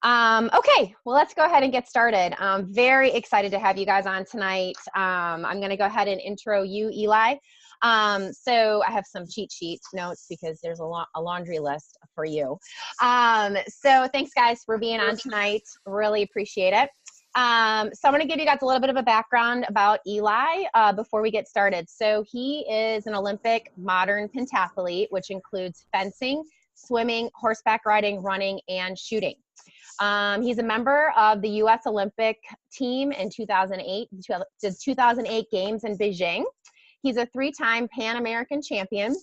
Okay, well, let's go ahead and get started. I'm very excited to have you guys on tonight. I'm going to go ahead and intro you, Eli. So I have some cheat sheet notes because there's a laundry list for you. So thanks, guys, for being on tonight. Really appreciate it. So I'm going to give you guys a little bit of a background about Eli before we get started. So he is an Olympic modern pentathlete, which includes fencing, swimming, horseback riding, running, and shooting. He's a member of the U.S. Olympic team in 2008, the 2008 Games in Beijing. He's a three-time Pan American champion,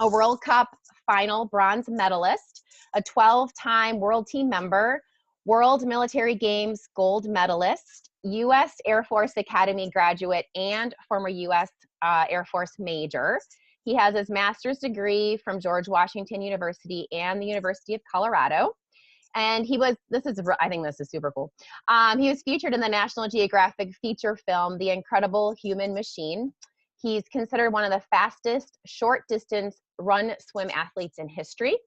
a World Cup final bronze medalist, a 12-time World Team member, World Military Games gold medalist, U.S. Air Force Academy graduate, and former U.S. Air Force major. He has his master's degree from George Washington University and the University of Colorado. And I think this is super cool. He was featured in the National Geographic feature film, The Incredible Human Machine. He's considered one of the fastest short distance run swim athletes in history.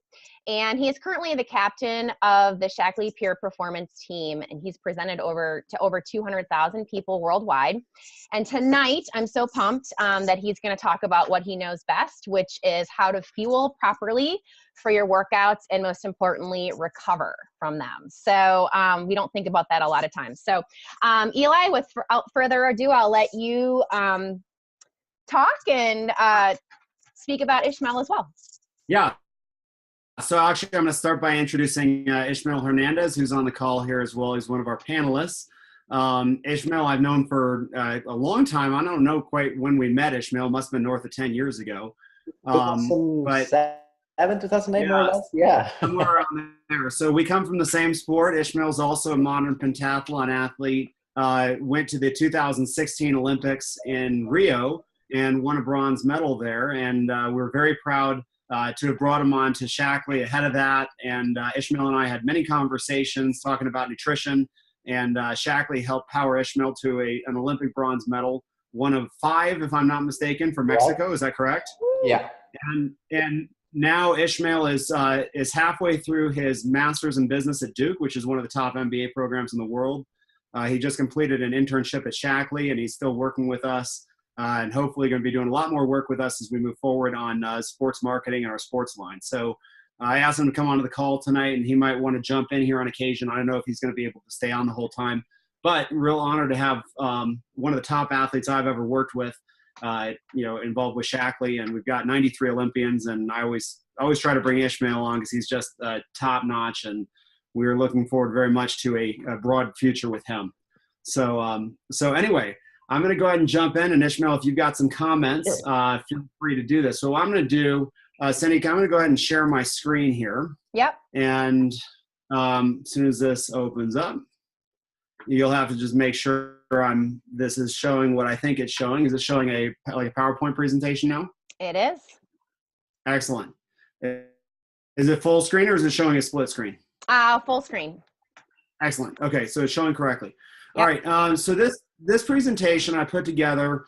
And he is currently the captain of the Shackley Peer Performance Team. And he's presented to over 200,000 people worldwide. And tonight, I'm so pumped that he's going to talk about what he knows best, which is how to fuel properly for your workouts and, most importantly, recover from them. So we don't think about that a lot of times. So Eli, without further ado, I'll let you talk and speak about Ishmael as well. Yeah. So actually, I'm going to start by introducing Ishmael Hernandez, who's on the call here as well. He's one of our panelists. Ishmael, I've known for a long time. I don't know quite when we met Ishmael. It must have been north of 10 years ago. But 2008, more or less. Yeah. Somewhere around there. So we come from the same sport. Ishmael's also a modern pentathlon athlete. Went to the 2016 Olympics in Rio and won a bronze medal there. And we're very proud to have brought him on to Shackley ahead of that. And Ishmael and I had many conversations talking about nutrition. And Shackley helped power Ishmael to an Olympic bronze medal, one of 5, if I'm not mistaken, for Mexico. Is that correct? Yeah. And now Ishmael is halfway through his master's in business at Duke, which is one of the top MBA programs in the world. He just completed an internship at Shackley, and he's still working with us. And hopefully going to be doing a lot more work with us as we move forward on sports marketing and our sports line. So I asked him to come onto the call tonight, and he might want to jump in here on occasion. I don't know if he's going to be able to stay on the whole time, but real honor to have one of the top athletes I've ever worked with, involved with Shackley. And we've got 93 Olympians, and I always try to bring Ishmael on because he's just top notch, and we're looking forward very much to a broad future with him. So anyway, I'm going to go ahead and jump in. And Ishmael, if you've got some comments, feel free to do this. So what I'm going to do, Cindy, I'm going to go ahead and share my screen here. Yep. And as soon as this opens up, you'll have to just make sure this is showing what I think it's showing. Is it showing a PowerPoint presentation now? It is. Excellent. Is it full screen or is it showing a split screen? Full screen. Excellent. Okay, so it's showing correctly. Yep. All right. So this presentation I put together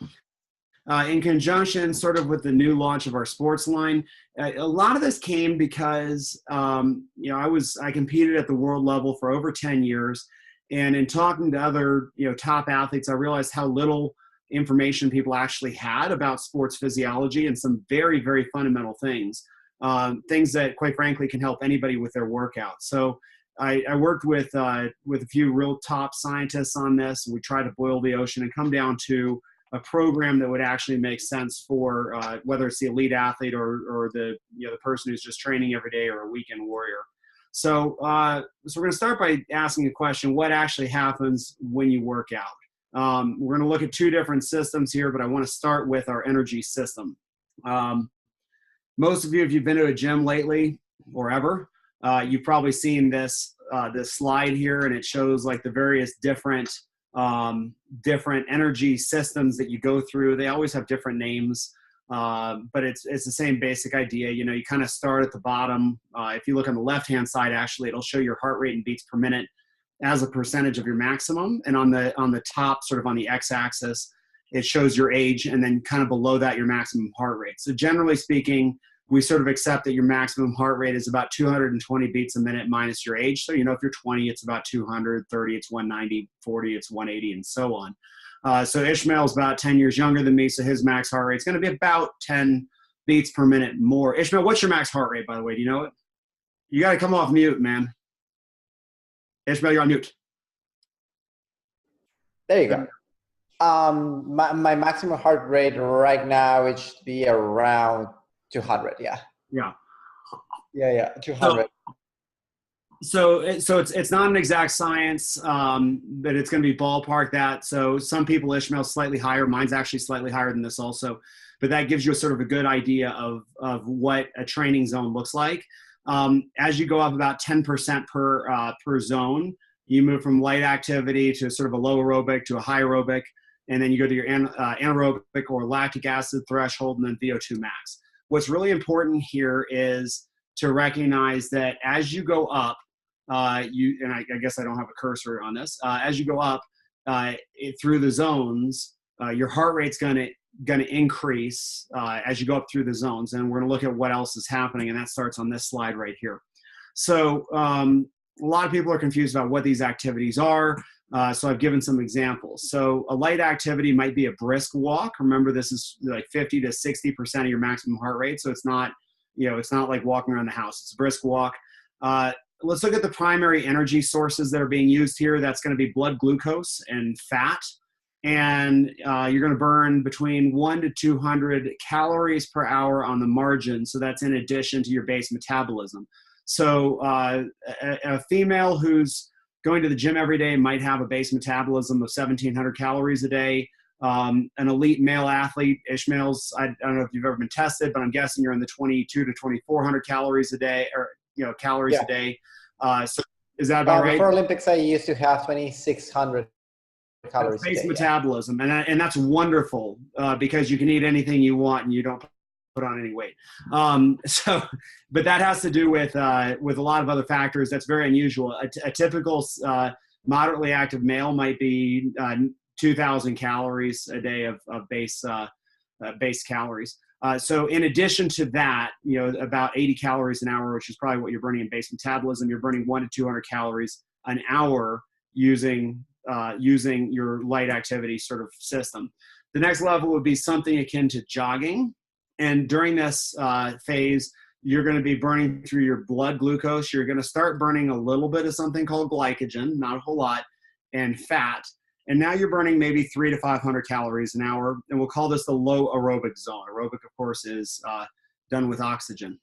in conjunction sort of with the new launch of our sports line. A lot of this came because, I competed at the world level for over 10 years. And in talking to other, top athletes, I realized how little information people actually had about sports physiology and some very, very fundamental things, things that, quite frankly, can help anybody with their workout. So I worked with a few real top scientists on this. We tried to boil the ocean and come down to a program that would actually make sense for whether it's the elite athlete or the person who's just training every day or a weekend warrior. So we're going to start by asking a question: what actually happens when you work out? We're going to look at 2 different systems here, but I want to start with our energy system. Most of you, if you've been to a gym lately or ever, you've probably seen this slide here, and it shows like the various different energy systems that you go through. They always have different names, but it's the same basic idea. You kind of start at the bottom. If you look on the left-hand side, actually, it'll show your heart rate in beats per minute as a percentage of your maximum. And on the top, sort of on the x-axis, it shows your age, and then kind of below that, your maximum heart rate. So generally speaking, we sort of accept that your maximum heart rate is about 220 beats a minute minus your age. So, if you're 20, it's about 200, 30, it's 190, 40, it's 180, and so on. So Ishmael's about 10 years younger than me, so his max heart rate is going to be about 10 beats per minute more. Ishmael, what's your max heart rate, by the way? Do you know it? You got to come off mute, man. Ishmael, you're on mute. There you go. My maximum heart rate right now, it should be around 200. Yeah. Yeah. Yeah. 200. So it's not an exact science, but it's going to be ballpark that. So some people, Ishmael's slightly higher. Mine's actually slightly higher than this also. But that gives you a sort of a good idea of what a training zone looks like. As you go up about 10% per zone, you move from light activity to sort of a low aerobic to a high aerobic. And then you go to your anaerobic or lactic acid threshold and then VO2 max. What's really important here is to recognize that as you go up, I guess I don't have a cursor on this. As you go up through the zones, your heart rate's going to increase as you go up through the zones, and we're going to look at what else is happening, and that starts on this slide right here. So a lot of people are confused about what these activities are. So I've given some examples. So a light activity might be a brisk walk. Remember, this is like 50 to 60% of your maximum heart rate, so it's not like walking around the house. It's a brisk walk. Let's look at the primary energy sources that are being used here. That's going to be blood glucose and fat. And you're going to burn between 1 to 200 calories per hour on the margin. So that's in addition to your base metabolism. So a female who's going to the gym every day might have a base metabolism of 1,700 calories a day. An elite male athlete, Ishmael's, I don't know if you've ever been tested, but I'm guessing you're in the 22 to 2,400 calories a day, or calories a day. So is that about right? Before Olympics, I used to have 2,600 calories base a day. Metabolism, and that's wonderful because you can eat anything you want and you don't put on any weight. But that has to do with a lot of other factors. That's very unusual. A typical moderately active male might be 2,000 calories a day of base calories. So in addition to that, about 80 calories an hour, which is probably what you're burning in base metabolism, you're burning 1 to 200 calories an hour using your light activity sort of system. The next level would be something akin to jogging. And during this phase, you're going to be burning through your blood glucose. You're going to start burning a little bit of something called glycogen, not a whole lot, and fat. And now you're burning maybe 300 to 500 calories an hour. And we'll call this the low aerobic zone. Aerobic, of course, is done with oxygen.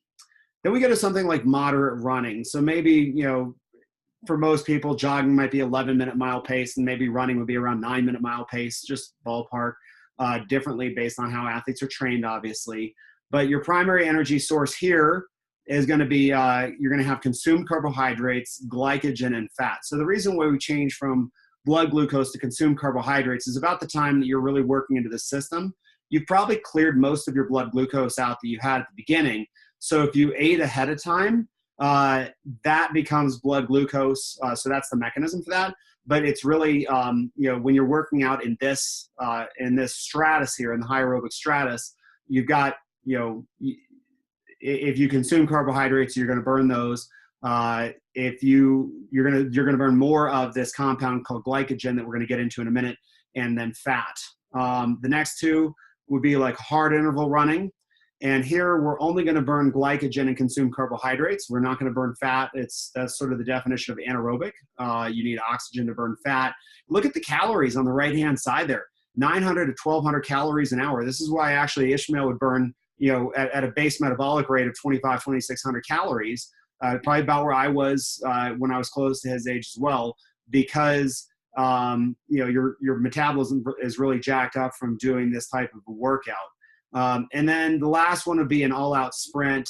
Then we go to something like moderate running. So maybe, for most people, jogging might be 11-minute mile pace, and maybe running would be around 9-minute mile pace, just ballpark, differently based on how athletes are trained, obviously. But your primary energy source here is going to be, you're going to have consumed carbohydrates, glycogen, and fat. So the reason why we change from blood glucose to consumed carbohydrates is about the time that you're really working into the system. You've probably cleared most of your blood glucose out that you had at the beginning. So if you ate ahead of time, that becomes blood glucose. So that's the mechanism for that. But it's really, when you're working out in this stratus here, in the high aerobic stratus, you've got, if you consume carbohydrates, you're going to burn those. If you're going to burn more of this compound called glycogen that we're going to get into in a minute, and then fat. The next two would be like hard interval running. And here we're only going to burn glycogen and consume carbohydrates. We're not going to burn fat. That's sort of the definition of anaerobic. You need oxygen to burn fat. Look at the calories on the right-hand side there, 900 to 1,200 calories an hour. This is why actually Ishmael would burn, at a base metabolic rate of 2,600 calories, probably about where I was when I was close to his age as well, because your metabolism is really jacked up from doing this type of a workout. And then the last one would be an all-out sprint.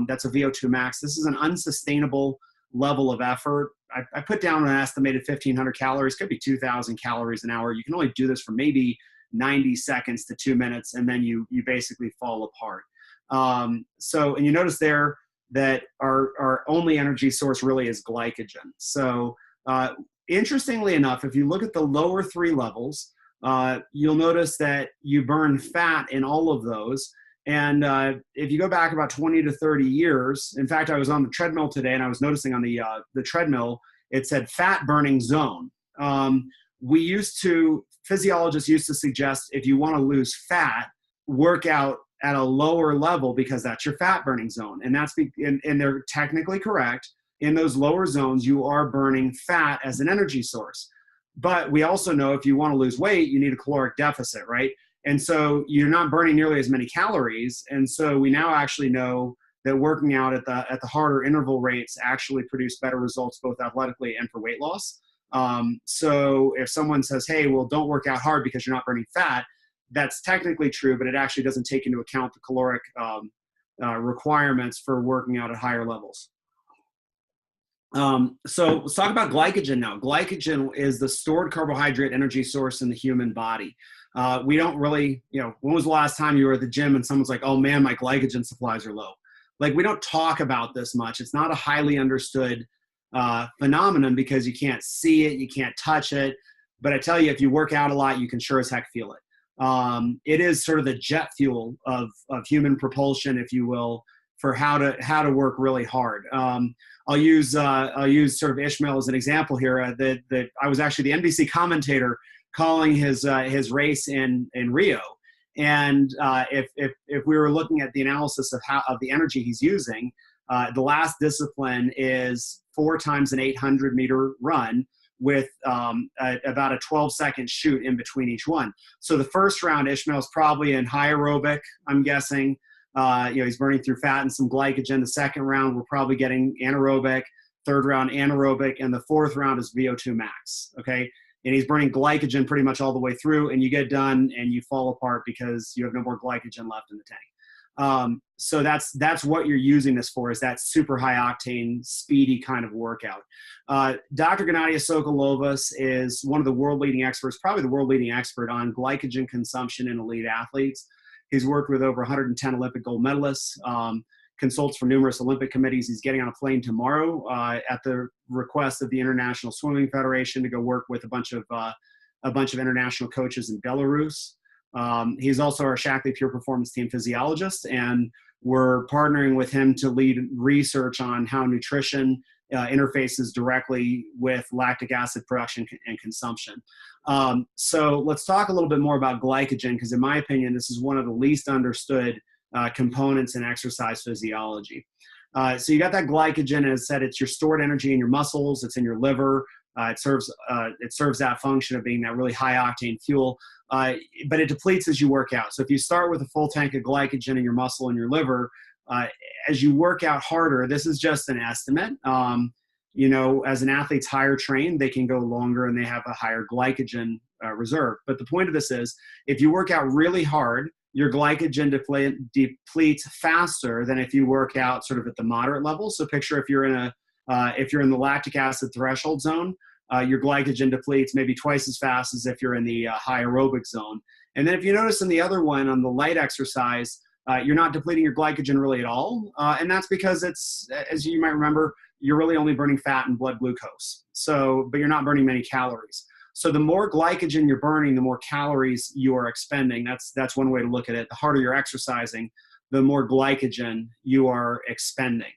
That's a VO2 max. This is an unsustainable level of effort. I put down an estimated 1,500 calories, could be 2,000 calories an hour. You can only do this for maybe 90 seconds to 2 minutes, and then you basically fall apart. And you notice there that our only energy source really is glycogen. So interestingly enough, if you look at the lower three levels, you'll notice that you burn fat in all of those. And if you go back about 20 to 30 years, in fact, I was on the treadmill today and I was noticing on the treadmill, it said fat burning zone. Physiologists used to suggest if you want to lose fat, work out at a lower level because that's your fat burning zone. And and they're technically correct. In those lower zones, you are burning fat as an energy source. But we also know if you want to lose weight, you need a caloric deficit, right? And so you're not burning nearly as many calories. And so we now actually know that working out at the harder interval rates actually produce better results both athletically and for weight loss. So if someone says, hey, well, don't work out hard because you're not burning fat, that's technically true, but it actually doesn't take into account the caloric requirements for working out at higher levels. So let's talk about glycogen now. Glycogen is the stored carbohydrate energy source in the human body. We don't really, when was the last time you were at the gym and someone's like, oh man, my glycogen supplies are low? Like, we don't talk about this much. It's not a highly understood phenomenon because you can't see it, you can't touch it. But I tell you, if you work out a lot, you can sure as heck feel it. It is sort of the jet fuel of human propulsion, if you will, for how to work really hard. I'll use sort of Ishmael as an example here. That I was actually the NBC commentator calling his race in Rio, and if we were looking at the analysis of the energy he's using, the last discipline is 4 times an 800-meter run with about a 12-second shoot in between each one. So the first round, Ishmael's probably in high aerobic, I'm guessing. He's burning through fat and some glycogen. The second round, we're probably getting anaerobic. Third round, anaerobic. And the fourth round is VO2 max, okay? And he's burning glycogen pretty much all the way through, and you get done and you fall apart because you have no more glycogen left in the tank. So that's what you're using this for, is that super high octane, speedy kind of workout. Dr. Gennady Sokolovas is one of the world leading experts, probably the world leading expert on glycogen consumption in elite athletes. He's worked with over 110 Olympic gold medalists, consults for numerous Olympic committees. He's getting on a plane tomorrow at the request of the International Swimming Federation to go work with a bunch of international coaches in Belarus. He's also our Shaklee Pure Performance Team physiologist, and we're partnering with him to lead research on how nutrition interfaces directly with lactic acid production and consumption. So let's talk a little bit more about glycogen, because in my opinion, this is one of the least understood components in exercise physiology. So you got that glycogen, as I said, it's your stored energy in your muscles, it's in your liver. It serves that function of being that really high octane fuel, but it depletes as you work out. So if you start with a full tank of glycogen in your muscle and your liver, as you work out harder, this is just an estimate. As an athlete's higher trained, they can go longer and they have a higher glycogen reserve. But the point of this is, if you work out really hard, your glycogen depletes faster than if you work out sort of at the moderate level. So picture if you're in the lactic acid threshold zone, your glycogen depletes maybe twice as fast as if you're in the high aerobic zone. And then if you notice in the other one, on the light exercise, you're not depleting your glycogen really at all. And that's because it's, as you might remember, you're really only burning fat and blood glucose. But you're not burning many calories. So the more glycogen you're burning, the more calories you are expending. That's one way to look at it. The harder you're exercising, the more glycogen you are expending.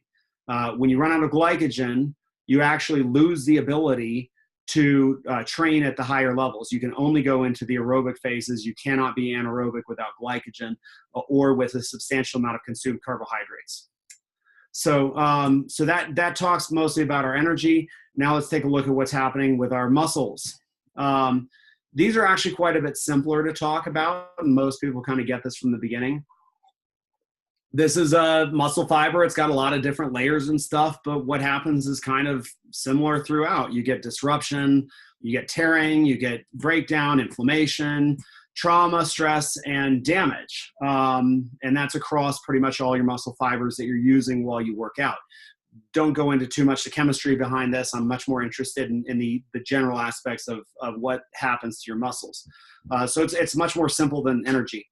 When you run out of glycogen, you actually lose the ability to train at the higher levels. You can only go into the aerobic phases. You cannot be anaerobic without glycogen or with a substantial amount of consumed carbohydrates. So that talks mostly about our energy. Now let's take a look at what's happening with our muscles. These are actually quite a bit simpler to talk about. Most people kind of get this from the beginning. This is a muscle fiber. It's got a lot of different layers and stuff, but what happens is kind of similar throughout. You get disruption, you get tearing, you get breakdown, inflammation, trauma, stress, and damage. And that's across pretty much all your muscle fibers that you're using while you work out. Don't go into too much the chemistry behind this. I'm much more interested in the general aspects of what happens to your muscles. So it's much more simple than energy.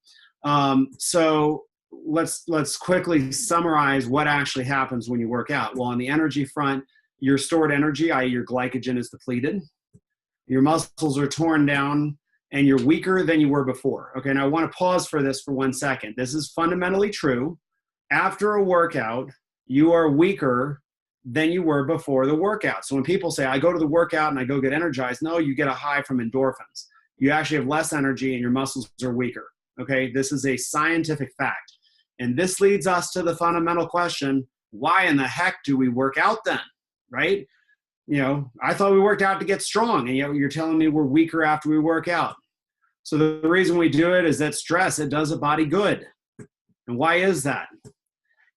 So let's quickly summarize what actually happens when you work out. Well, on the energy front, your stored energy, i.e. your glycogen, is depleted. Your muscles are torn down. and you're weaker than you were before. Okay, and I want to pause for this for 1 second. This is fundamentally true. After a workout, you are weaker than you were before the workout. So when people say, I go to the workout and I go get energized, no, you get a high from endorphins. You actually have less energy and your muscles are weaker. Okay, this is a scientific fact. And this leads us to the fundamental question, why in the heck do we work out then, right? You know, I thought we worked out to get strong, and yet you're telling me we're weaker after we work out. So the reason we do it is that stress, it does a body good. And why is that?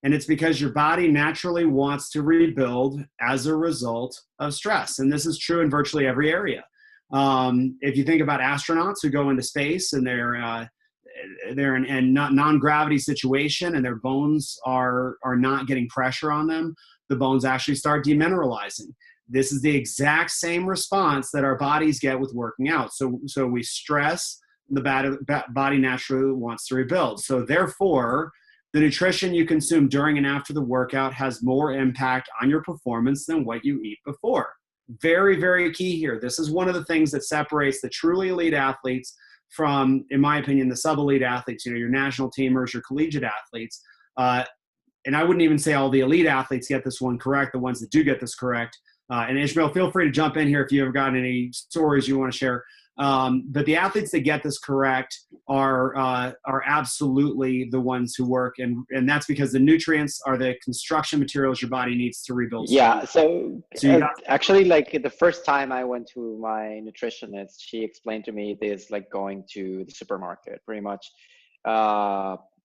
And it's because your body naturally wants to rebuild as a result of stress. And this is true in virtually every area. If you think about astronauts who go into space and they're in a non-gravity situation and their bones are not getting pressure on them, the bones actually start demineralizing. This is the exact same response that our bodies get with working out. So we stress, the body naturally wants to rebuild. So therefore, the nutrition you consume during and after the workout has more impact on your performance than what you eat before. Very, very key here. This is one of the things that separates the truly elite athletes from, in my opinion, the sub-elite athletes, you know, your national teamers, your collegiate athletes. And I wouldn't even say all the elite athletes get this one correct, the ones that do get this correct. And Ishmael, feel free to jump in here if you have got any stories you want to share. But the athletes that get this correct are absolutely the ones who work, and that's because the nutrients are the construction materials your body needs to rebuild. Yeah. So actually, like the first time I went to my nutritionist, she explained to me this like going to the supermarket. Pretty much,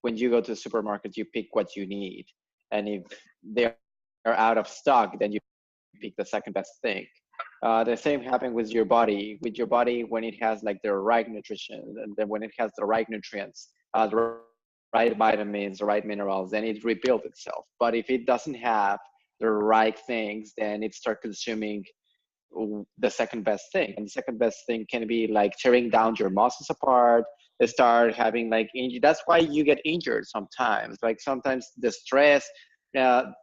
when you go to the supermarket, you pick what you need, and if they are out of stock, then you pick the second best thing. The same happens with your body. With your body, when it has like the right nutrition, and then when it has the right nutrients, the right vitamins, the right minerals, then it rebuilds itself. But if it doesn't have the right things, then it starts consuming the second best thing. And the second best thing can be like tearing down your muscles apart. They start having like injury. That's why you get injured sometimes. Like sometimes the stress, the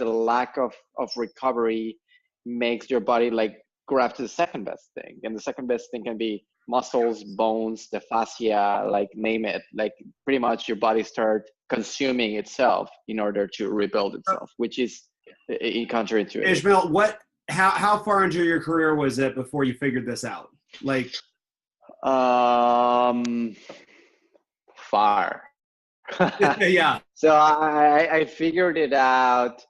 lack of recovery makes your body like grab to the second best thing. And the second best thing can be muscles, bones, the fascia, like name it. Like pretty much your body start consuming itself in order to rebuild itself, which is counterintuitive. Ishmael, how far into your career was it before you figured this out? Like far. Yeah. So I figured it out.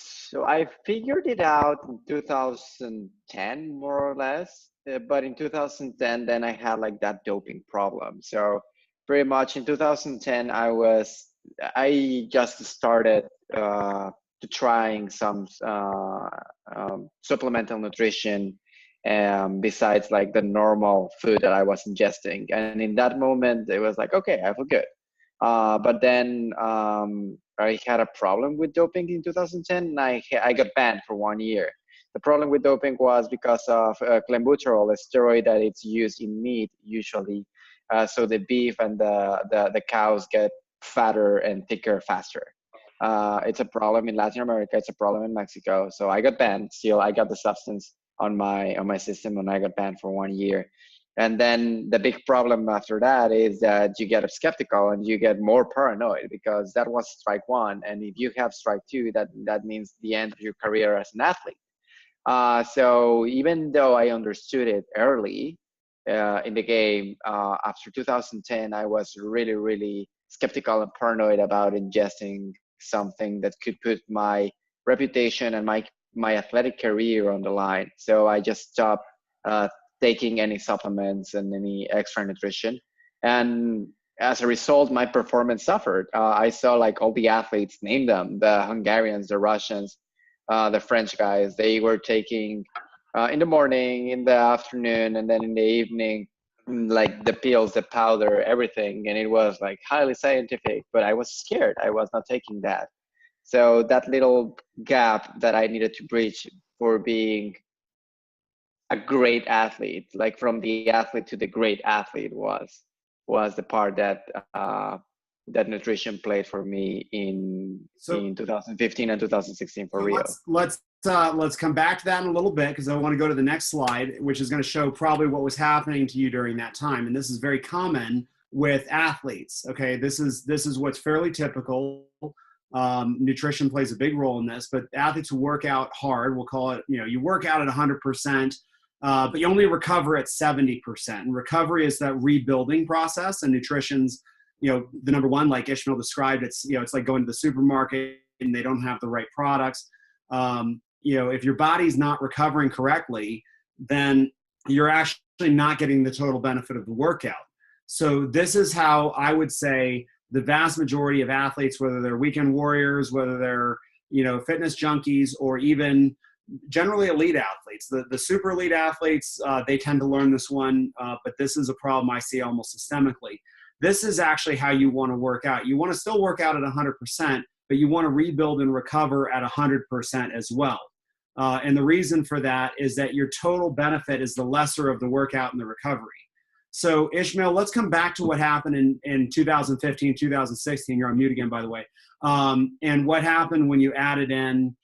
So I figured it out in 2010, more or less. But in 2010, then I had like that doping problem. So pretty much in 2010, I just started to trying some supplemental nutrition, besides like the normal food that I was ingesting. And in that moment, it was like, okay, I feel good. But then I had a problem with doping in 2010, and I got banned for 1 year. The problem with doping was because of clenbuterol, a steroid that it's used in meat usually. So the beef and the cows get fatter and thicker faster. It's a problem in Latin America. It's a problem in Mexico. So I got banned. Still, I got the substance on my system, and I got banned for 1 year. And then the big problem after that is that you get skeptical and you get more paranoid, because that was strike one. And if you have strike two, that means the end of your career as an athlete. So even though I understood it early in the game, after 2010, I was really, really skeptical and paranoid about ingesting something that could put my reputation and my athletic career on the line. So I just stopped taking any supplements and any extra nutrition. And as a result, my performance suffered. I saw like all the athletes, name them, the Hungarians, the Russians, the French guys, they were taking in the morning, in the afternoon, and then in the evening, like the pills, the powder, everything. And it was like highly scientific, but I was scared. I was not taking that. So that little gap that I needed to bridge for being a great athlete, like from the athlete to the great athlete, was the part that that nutrition played for me in 2015 and 2016 for Rio. Let's let's come back to that in a little bit, because I want to go to the next slide, which is going to show probably what was happening to you during that time. And this is very common with athletes. Okay, this is what's fairly typical. Nutrition plays a big role in this, but athletes who work out hard, we'll call it, you work out at 100%, but you only recover at 70%. And recovery is that rebuilding process, and nutrition's, the number one, like Ishmael described, it's like going to the supermarket and they don't have the right products. If your body's not recovering correctly, then you're actually not getting the total benefit of the workout. So this is how I would say the vast majority of athletes, whether they're weekend warriors, whether they're, fitness junkies, or even generally elite athletes, the super elite athletes, they tend to learn this one, but this is a problem I see almost systemically. This is actually how you want to work out. You want to still work out at 100%, but you want to rebuild and recover at 100% as well. And the reason for that is that your total benefit is the lesser of the workout and the recovery. So Ishmael, let's come back to what happened in 2015, 2016. You're on mute again, by the way. And what happened when you added in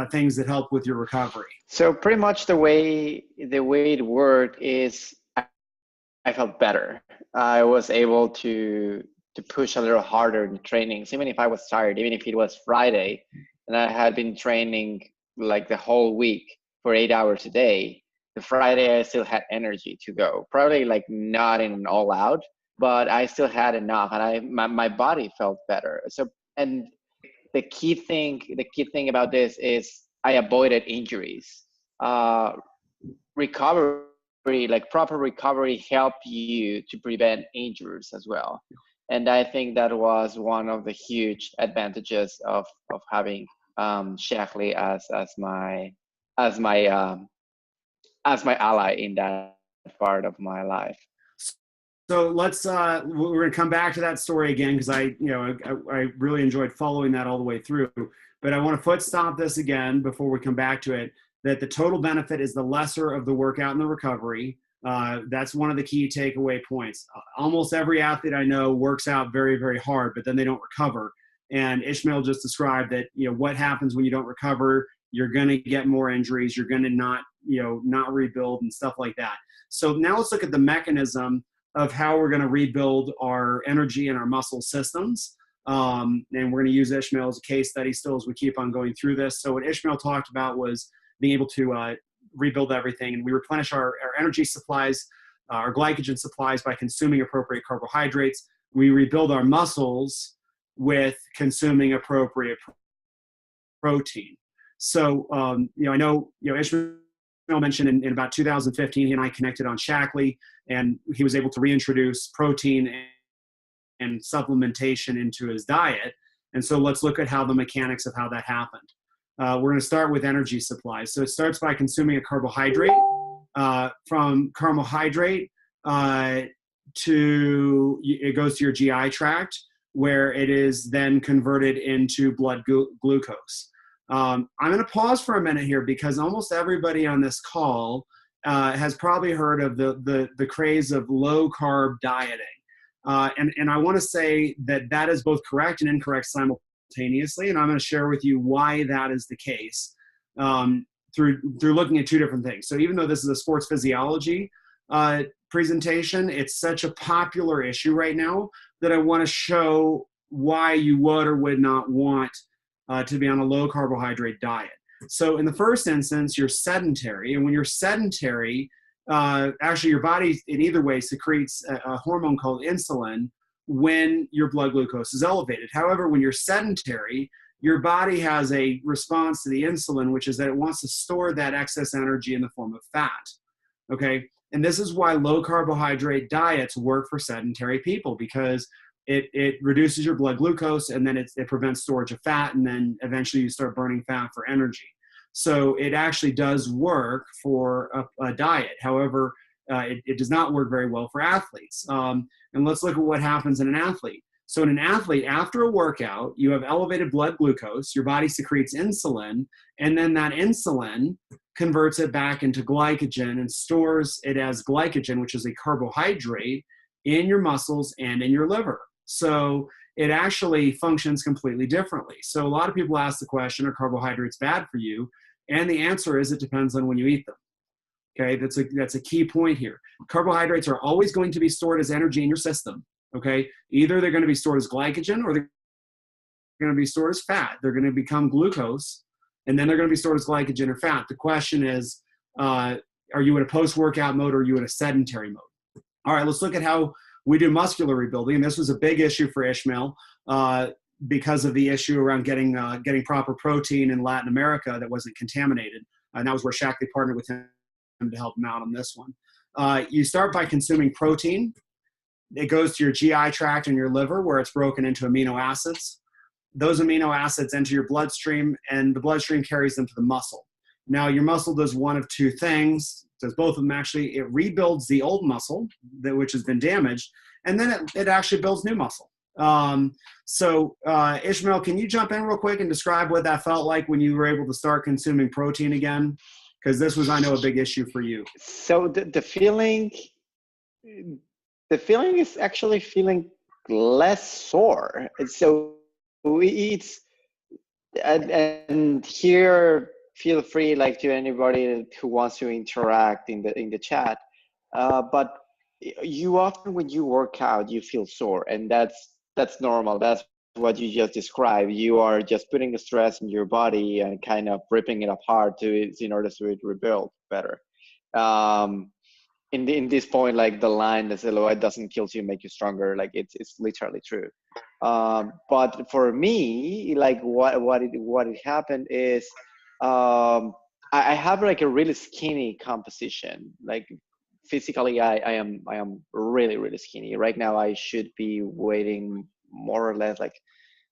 things that help with your recovery? So pretty much the way it worked is I felt better. I was able to push a little harder in trainings, even if I was tired, even if it was Friday and I had been training like the whole week for 8 hours a day. The Friday I still had energy to go, probably like not in an all out, but I still had enough, and my body felt better. So, and the key thing about this is I avoided injuries. Recovery, like proper recovery, helped you to prevent injuries as well. And I think that was one of the huge advantages of having Shackley as my ally in that part of my life. So let's we're going to come back to that story again, because I really enjoyed following that all the way through. But I want to foot stomp this again before we come back to it, that the total benefit is the lesser of the workout and the recovery. That's one of the key takeaway points. Almost every athlete I know works out very, very hard, but then they don't recover. And Ishmael just described that, what happens when you don't recover. You're going to get more injuries. You're going to not rebuild and stuff like that. So now let's look at the mechanism of how we're going to rebuild our energy and our muscle systems. And we're going to use Ishmael as a case study still as we keep on going through this. So what Ishmael talked about was being able to rebuild everything, and we replenish our energy supplies, our glycogen supplies, by consuming appropriate carbohydrates. We rebuild our muscles with consuming appropriate protein. So, I know, Ishmael mentioned in about 2015, he and I connected on Shackley, and he was able to reintroduce protein and supplementation into his diet. And so let's look at how the mechanics of how that happened. We're going to start with energy supplies. So it starts by consuming a carbohydrate. From carbohydrate it goes to your GI tract, where it is then converted into blood glucose. I'm going to pause for a minute here, because almost everybody on this call has probably heard of the craze of low carb dieting. And I want to say that is both correct and incorrect simultaneously. And I'm going to share with you why that is the case through looking at two different things. So even though this is a sports physiology presentation, it's such a popular issue right now that I want to show why you would or would not want to be on a low carbohydrate diet. So in the first instance, you're sedentary. And when you're sedentary, actually your body in either way secretes a hormone called insulin when your blood glucose is elevated. However, when you're sedentary, your body has a response to the insulin, which is that it wants to store that excess energy in the form of fat. Okay. And this is why low carbohydrate diets work for sedentary people, because it reduces your blood glucose, and then it prevents storage of fat, and then eventually you start burning fat for energy. So it actually does work for a diet. However, it does not work very well for athletes. And let's look at what happens in an athlete. So in an athlete, after a workout, you have elevated blood glucose, your body secretes insulin, and then that insulin converts it back into glycogen and stores it as glycogen, which is a carbohydrate, in your muscles and in your liver. So it actually functions completely differently. So a lot of people ask the question, are carbohydrates bad for you? And the answer is, it depends on when you eat them. Okay, that's a key point here. Carbohydrates are always going to be stored as energy in your system. Okay, either they're going to be stored as glycogen, or they're going to be stored as fat. They're going to become glucose, and then they're going to be stored as glycogen or fat. The question is, are you in a post-workout mode, or are you in a sedentary mode? All right, let's look at how we do muscular rebuilding. And this was a big issue for Ishmael because of the issue around getting proper protein in Latin America that wasn't contaminated. And that was where Shakti partnered with him to help him out on this one. You start by consuming protein. It goes to your GI tract and your liver, where it's broken into amino acids. Those amino acids enter your bloodstream, and the bloodstream carries them to the muscle. Now, your muscle does one of two things. It does both of them, actually. It rebuilds the old muscle, which has been damaged, and then it actually builds new muscle. Ishmael, can you jump in real quick and describe what that felt like when you were able to start consuming protein again? Because this was, I know, a big issue for you. So the feeling is actually feeling less sore. So it's, and here, feel free, like, to anybody who wants to interact in the chat. But you often, when you work out, you feel sore, and that's normal. That's what you just described. You are just putting the stress in your body and kind of ripping it apart in order to rebuild better. In this point, like the line that says, "It doesn't kill you, make you stronger," like it's literally true. But for me, like what happened is, I have like a really skinny composition. Like physically, I am really, really skinny. Right now, I should be weighing more or less like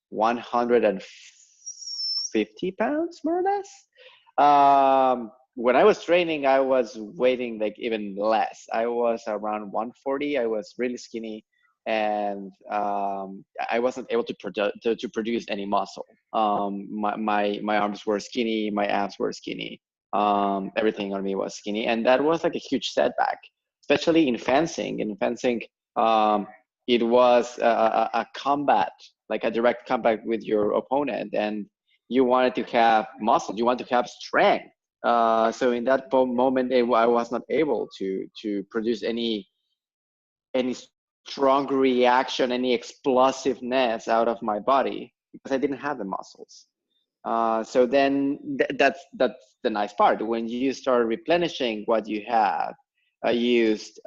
150 pounds, more or less. When I was training, I was weighing like even less. I was around 140. I was really skinny, and I wasn't able to produce any muscle. My arms were skinny, my abs were skinny. Everything on me was skinny, and that was like a huge setback, especially in fencing. In fencing, it was a combat, like a direct combat with your opponent, and you wanted to have muscle, you want to have strength. So in that moment, I was not able to produce any strong reaction, any explosiveness out of my body, because I didn't have the muscles. So then that's the nice part. When you start replenishing what you have used,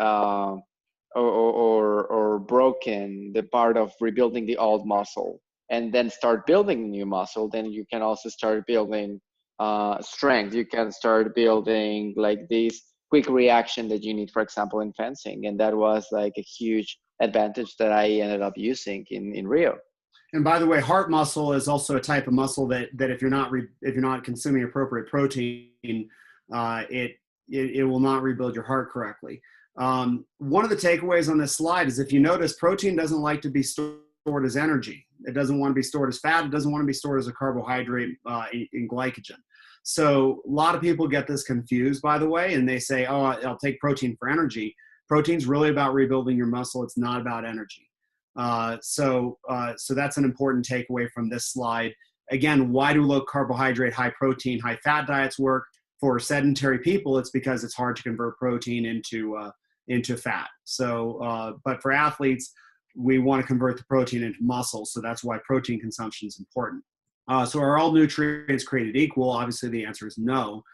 or broken, the part of rebuilding the old muscle, and then start building new muscle, then you can also start building strength. You can start building like this quick reaction that you need, for example, in fencing. And that was like a huge advantage that I ended up using in Rio. And by the way, heart muscle is also a type of muscle that if you're not consuming appropriate protein, it will not rebuild your heart correctly. One of the takeaways on this slide is, if you notice, protein doesn't like to be stored as energy. It doesn't want to be stored as fat. It doesn't want to be stored as a carbohydrate in glycogen. So a lot of people get this confused, by the way, and they say, "Oh, I'll take protein for energy." Protein's really about rebuilding your muscle. It's not about energy. So that's an important takeaway from this slide. Again, why do low carbohydrate, high protein, high fat diets work? For sedentary people, it's because it's hard to convert protein into fat. So, but for athletes, we want to convert the protein into muscle. So that's why protein consumption is important. So are all nutrients created equal? Obviously, the answer is no.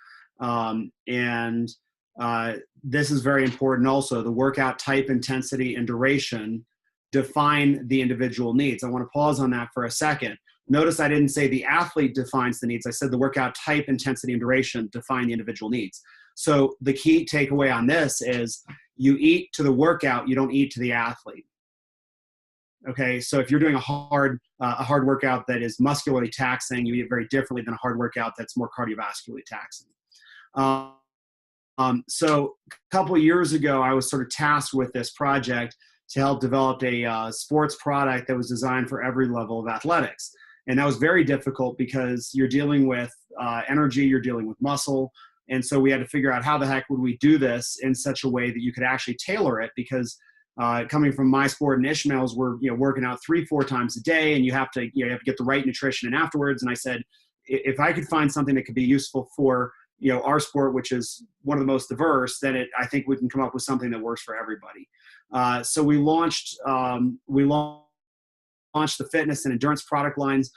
This is very important also. The workout type, intensity, and duration define the individual needs. I want to pause on that for a second. Notice I didn't say the athlete defines the needs. I said the workout type, intensity, and duration define the individual needs. So the key takeaway on this is you eat to the workout, you don't eat to the athlete. Okay, so if you're doing a hard workout that is muscularly taxing, you eat very differently than a hard workout that's more cardiovascularly taxing. So a couple of years ago, I was sort of tasked with this project to help develop a sports product that was designed for every level of athletics. And that was very difficult because you're dealing with energy, you're dealing with muscle. And so we had to figure out how the heck would we do this in such a way that you could actually tailor it, because coming from my sport and Ishmael's, we're working out 3-4 times a day, and you have to get the right nutrition in afterwards. And I said, if I could find something that could be useful for our sport, which is one of the most diverse, then I think we can come up with something that works for everybody. So we launched the fitness and endurance product lines.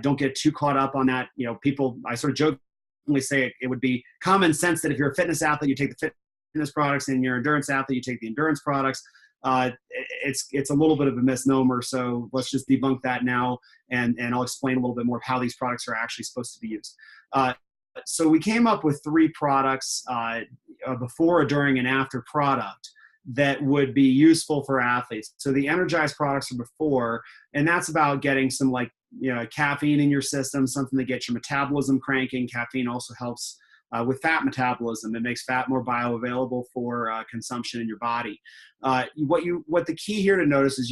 Don't get too caught up on that. People, I sort of jokingly say it would be common sense that if you're a fitness athlete, you take the fitness products, and you're an endurance athlete, you take the endurance products. It's a little bit of a misnomer. So let's just debunk that now, and I'll explain a little bit more of how these products are actually supposed to be used. So we came up with 3 products, a before, a during, and after product that would be useful for athletes. So the Energize products are before, and that's about getting some caffeine in your system, something that gets your metabolism cranking. Caffeine also helps with fat metabolism. It makes fat more bioavailable for consumption in your body. What the key here to notice is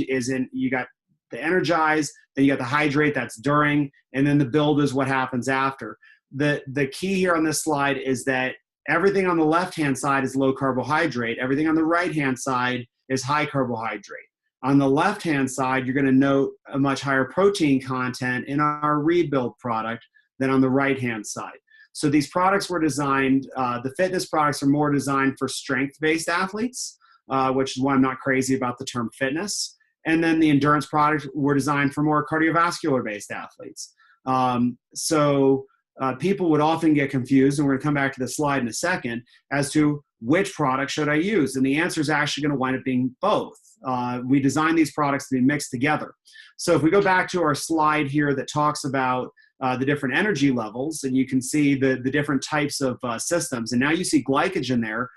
you got the Energize, then you got the Hydrate, that's during, and then the Build is what happens after. The key here on this slide is that everything on the left-hand side is low carbohydrate. Everything on the right-hand side is high carbohydrate. On the left-hand side, you're going to note a much higher protein content in our Rebuild product than on the right-hand side. So these products were designed, the fitness products are more designed for strength-based athletes, which is why I'm not crazy about the term fitness. And then the endurance products were designed for more cardiovascular-based athletes. People would often get confused, and we're going to come back to the slide in a second, as to which product should I use. And the answer is actually going to wind up being both. We designed these products to be mixed together. So if we go back to our slide here that talks about the different energy levels, and you can see the different types of systems. And now you see glycogen there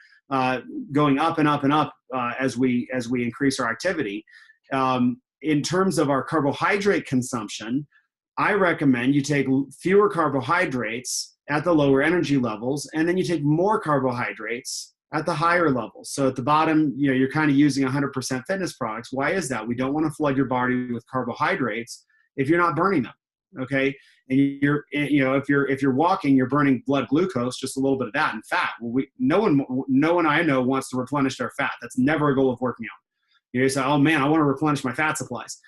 going up and up and up as we increase our activity. In terms of our carbohydrate consumption, I recommend you take fewer carbohydrates at the lower energy levels, and then you take more carbohydrates at the higher levels. So at the bottom, you're kind of using 100% fitness products. Why is that? We don't want to flood your body with carbohydrates if you're not burning them. Okay. And if you're walking, you're burning blood glucose, just a little bit of that, and fat. Well, no one I know wants to replenish their fat. That's never a goal of working out. You say, oh man, I want to replenish my fat supplies.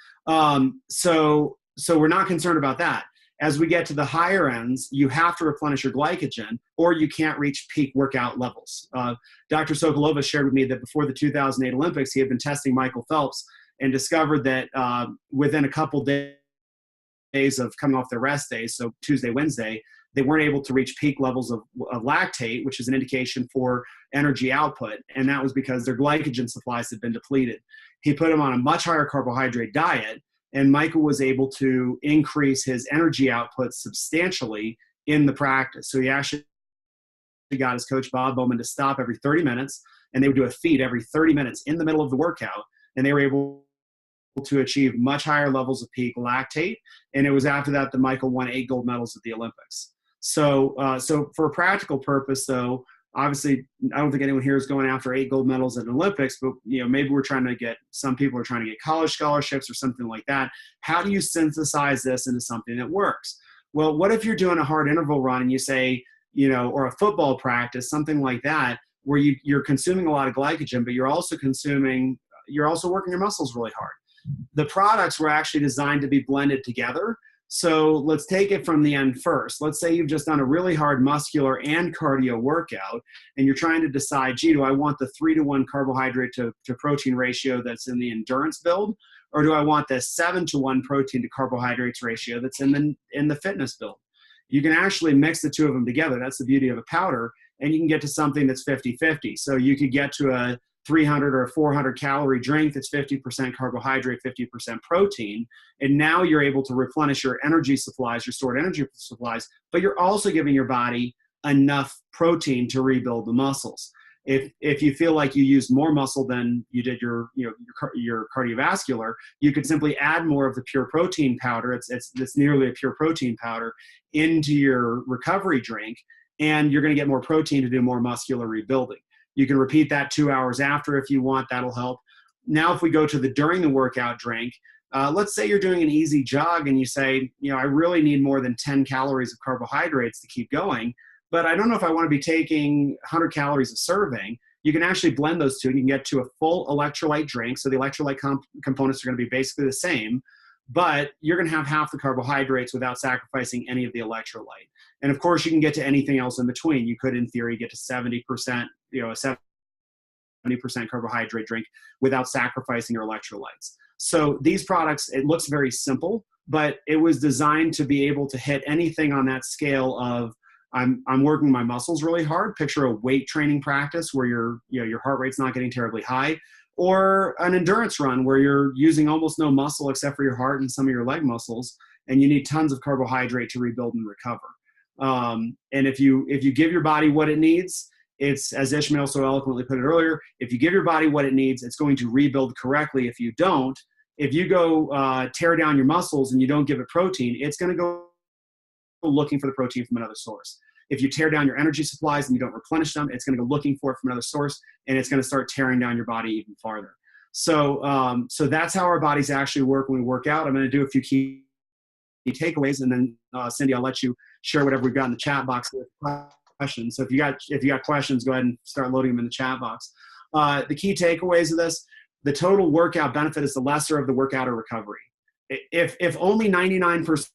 So we're not concerned about that. As we get to the higher ends, you have to replenish your glycogen, or you can't reach peak workout levels. Dr. Sokolova shared with me that before the 2008 Olympics, he had been testing Michael Phelps and discovered that within a couple days of coming off their rest days, so Tuesday, Wednesday, they weren't able to reach peak levels of lactate, which is an indication for energy output. And that was because their glycogen supplies had been depleted. He put them on a much higher carbohydrate diet, and Michael was able to increase his energy output substantially in the practice. So he actually got his coach, Bob Bowman, to stop every 30 minutes, and they would do a feed every 30 minutes in the middle of the workout, and they were able to achieve much higher levels of peak lactate. And it was after that that Michael won 8 gold medals at the Olympics. So for a practical purpose, though, obviously, I don't think anyone here is going after 8 gold medals at the Olympics, but maybe some people are trying to get college scholarships or something like that. How do you synthesize this into something that works? Well, what if you're doing a hard interval run and you say, or a football practice, something like that, where you're consuming a lot of glycogen, but you're also working your muscles really hard. The products were actually designed to be blended together. So let's take it from the end first. Let's say you've just done a really hard muscular and cardio workout, and you're trying to decide, do I want the 3-to-1 carbohydrate to protein ratio that's in the endurance build, or do I want the 7-to-1 protein to carbohydrates ratio that's in the fitness build? You can actually mix the two of them together. That's the beauty of a powder, and you can get to something that's 50-50. So you could get to a 300 or a 400 calorie drink that's 50% carbohydrate, 50% protein. And now you're able to replenish your energy supplies, your stored energy supplies, but you're also giving your body enough protein to rebuild the muscles. If you feel like you used more muscle than you did your cardiovascular, you could simply add more of the pure protein powder. It's nearly a pure protein powder into your recovery drink, and you're going to get more protein to do more muscular rebuilding. You can repeat that 2 hours after if you want. That'll help. Now, if we go to the during the workout drink, let's say you're doing an easy jog and you say, I really need more than 10 calories of carbohydrates to keep going, but I don't know if I want to be taking 100 calories a serving. you can actually blend those two and you can get to a full electrolyte drink. So the electrolyte components are going to be basically the same, but you're going to have half the carbohydrates without sacrificing any of the electrolyte. And of course, you can get to anything else in between. You could, in theory, get to 70%, a 70% carbohydrate drink without sacrificing your electrolytes. So these products, it looks very simple, but it was designed to be able to hit anything on that scale of I'm working my muscles really hard. Picture a weight training practice where your heart rate's not getting terribly high, or an endurance run where you're using almost no muscle except for your heart and some of your leg muscles, and you need tons of carbohydrate to rebuild and recover. And if you give your body what it needs, it's, as Ishmael so eloquently put it earlier, if you give your body what it needs, it's going to rebuild correctly. If you don't, if you go tear down your muscles and you don't give it protein, it's going to go looking for the protein from another source. If you tear down your energy supplies and you don't replenish them, it's going to go looking for it from another source, and it's going to start tearing down your body even farther. So, so that's how our bodies actually work when we work out. I'm going to do a few key takeaways, and then Cindy, I'll let you share whatever we've got in the chat box with questions. So if you got questions, go ahead and start loading them in the chat box. The key takeaways of this: the total workout benefit is the lesser of the workout or recovery. If only 99%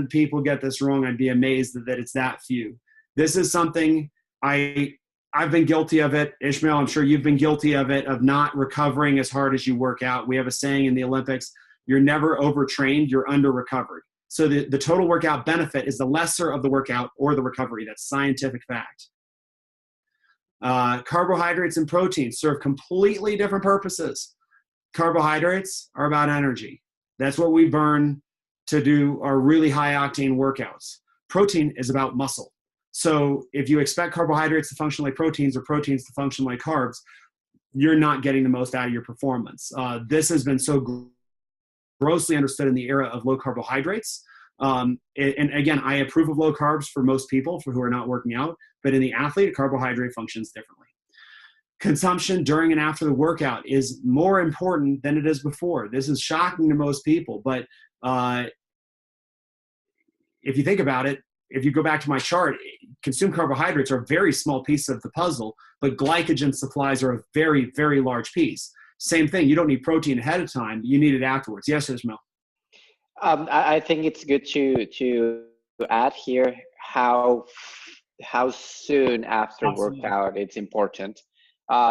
people get this wrong, I'd be amazed that it's that few. This is something I've been guilty of it. Ishmael, I'm sure you've been guilty of it, of not recovering as hard as you work out. We have a saying in the Olympics: you're never overtrained, you're under recovered. So the total workout benefit is the lesser of the workout or the recovery. That's scientific fact. Carbohydrates and proteins serve completely different purposes. Carbohydrates are about energy. That's what we burn to do our really high octane workouts. Protein is about muscle. So if you expect carbohydrates to function like proteins or proteins to function like carbs, you're not getting the most out of your performance. This has been so grossly understood in the era of low carbohydrates. And again, I approve of low carbs for most people who are not working out, but in the athlete, a carbohydrate functions differently. Consumption during and after the workout is more important than it is before. This is shocking to most people, but if you think about it, if you go back to my chart, consumed carbohydrates are a very small piece of the puzzle, but glycogen supplies are a very, very large piece. Same thing, you don't need protein ahead of time, you need it afterwards. Yes, Ishmael? I think it's good to add here how soon after workout it's important.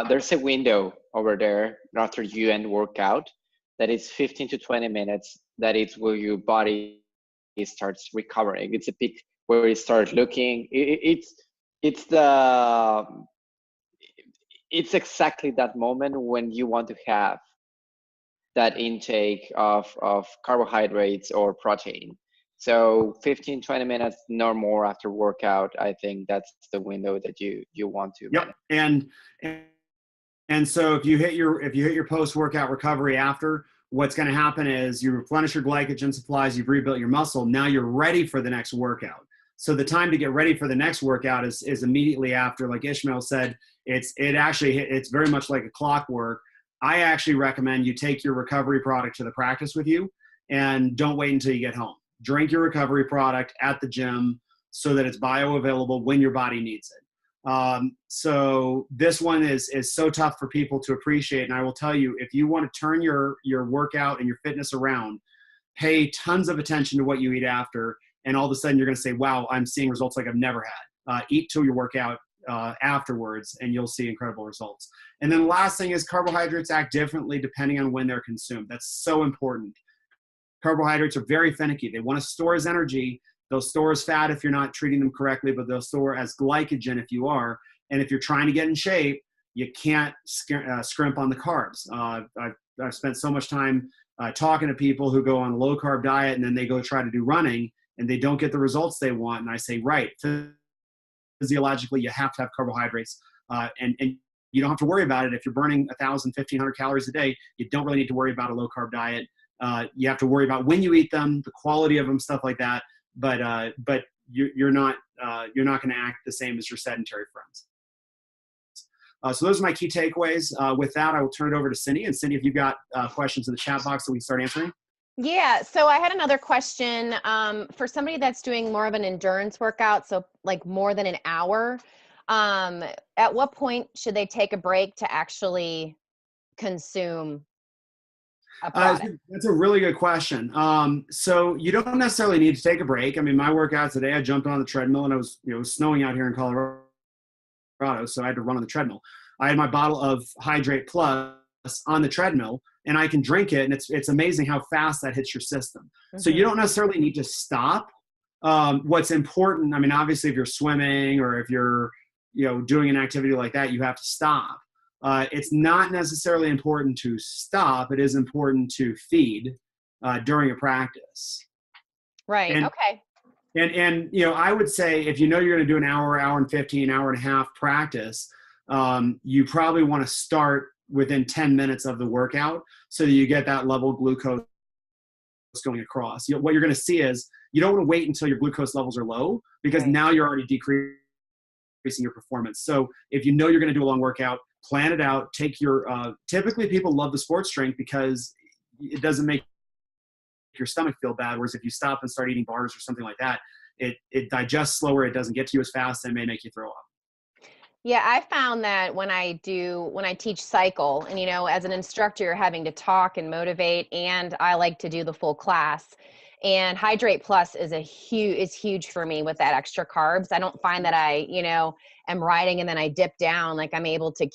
There's a window over there after you end workout that is 15 to 20 minutes. That is where your body starts recovering. It's a peak where it starts looking. It's exactly that moment when you want to have that intake of carbohydrates or protein. So 15, 20 minutes, no more after workout. I think that's the window that you want to. Yep. And so if you hit your post-workout recovery after, what's going to happen is you replenish your glycogen supplies, you've rebuilt your muscle, now you're ready for the next workout. So the time to get ready for the next workout is immediately after. Like Ishmael said, it's very much like a clockwork. I actually recommend you take your recovery product to the practice with you and don't wait until you get home. Drink your recovery product at the gym so that it's bioavailable when your body needs it. So this one is so tough for people to appreciate. And I will tell you, if you want to turn your workout and your fitness around, pay tons of attention to what you eat after. And all of a sudden you're going to say, wow, I'm seeing results like I've never had. Eat till your workout afterwards, and you'll see incredible results. And then the last thing is carbohydrates act differently depending on when they're consumed. That's so important. Carbohydrates are very finicky. They want to store as energy. They'll store as fat if you're not treating them correctly, but they'll store as glycogen if you are. And if you're trying to get in shape, you can't scrimp on the carbs. I've spent so much time talking to people who go on a low carb diet and then they go try to do running and they don't get the results they want. And I say, right, physiologically, you have to have carbohydrates, and you don't have to worry about it. If you're burning 1,000, 1,500 calories a day, you don't really need to worry about a low carb diet. You have to worry about when you eat them, the quality of them, stuff like that. But you're not going to act the same as your sedentary friends. So those are my key takeaways. With that, I will turn it over to Cindy. And Cindy, if you've got questions in the chat box that we can start answering. Yeah, so I had another question for somebody that's doing more of an endurance workout, so like more than an hour. At what point should they take a break to actually consume a product? That's a really good question. So you don't necessarily need to take a break. I mean, my workout today, I jumped on the treadmill, and it was snowing out here in Colorado, so I had to run on the treadmill. I had my bottle of Hydrate Plus on the treadmill, and I can drink it, and it's amazing how fast that hits your system. So you don't necessarily need to stop. What's important, I mean, obviously if you're swimming or if you're, doing an activity like that, you have to stop. It's not necessarily important to stop. It is important to feed during a practice. Right. Okay. And I would say if you're going to do an hour and 15, hour and a half practice, you probably want to start within 10 minutes of the workout so that you get that level of glucose going across. What you're going to see is you don't want to wait until your glucose levels are low, because now you're already decreasing your performance. So if you're going to do a long workout, plan it out. Take your typically people love the sports drink because it doesn't make your stomach feel bad. Whereas if you stop and start eating bars or something like that, it digests slower. It doesn't get to you as fast, and it may make you throw up. Yeah, I found that when I teach cycle, and as an instructor, you're having to talk and motivate, and I like to do the full class. And Hydrate Plus is huge for me with that extra carbs. I don't find that I, am riding and then I dip down. Like I'm able to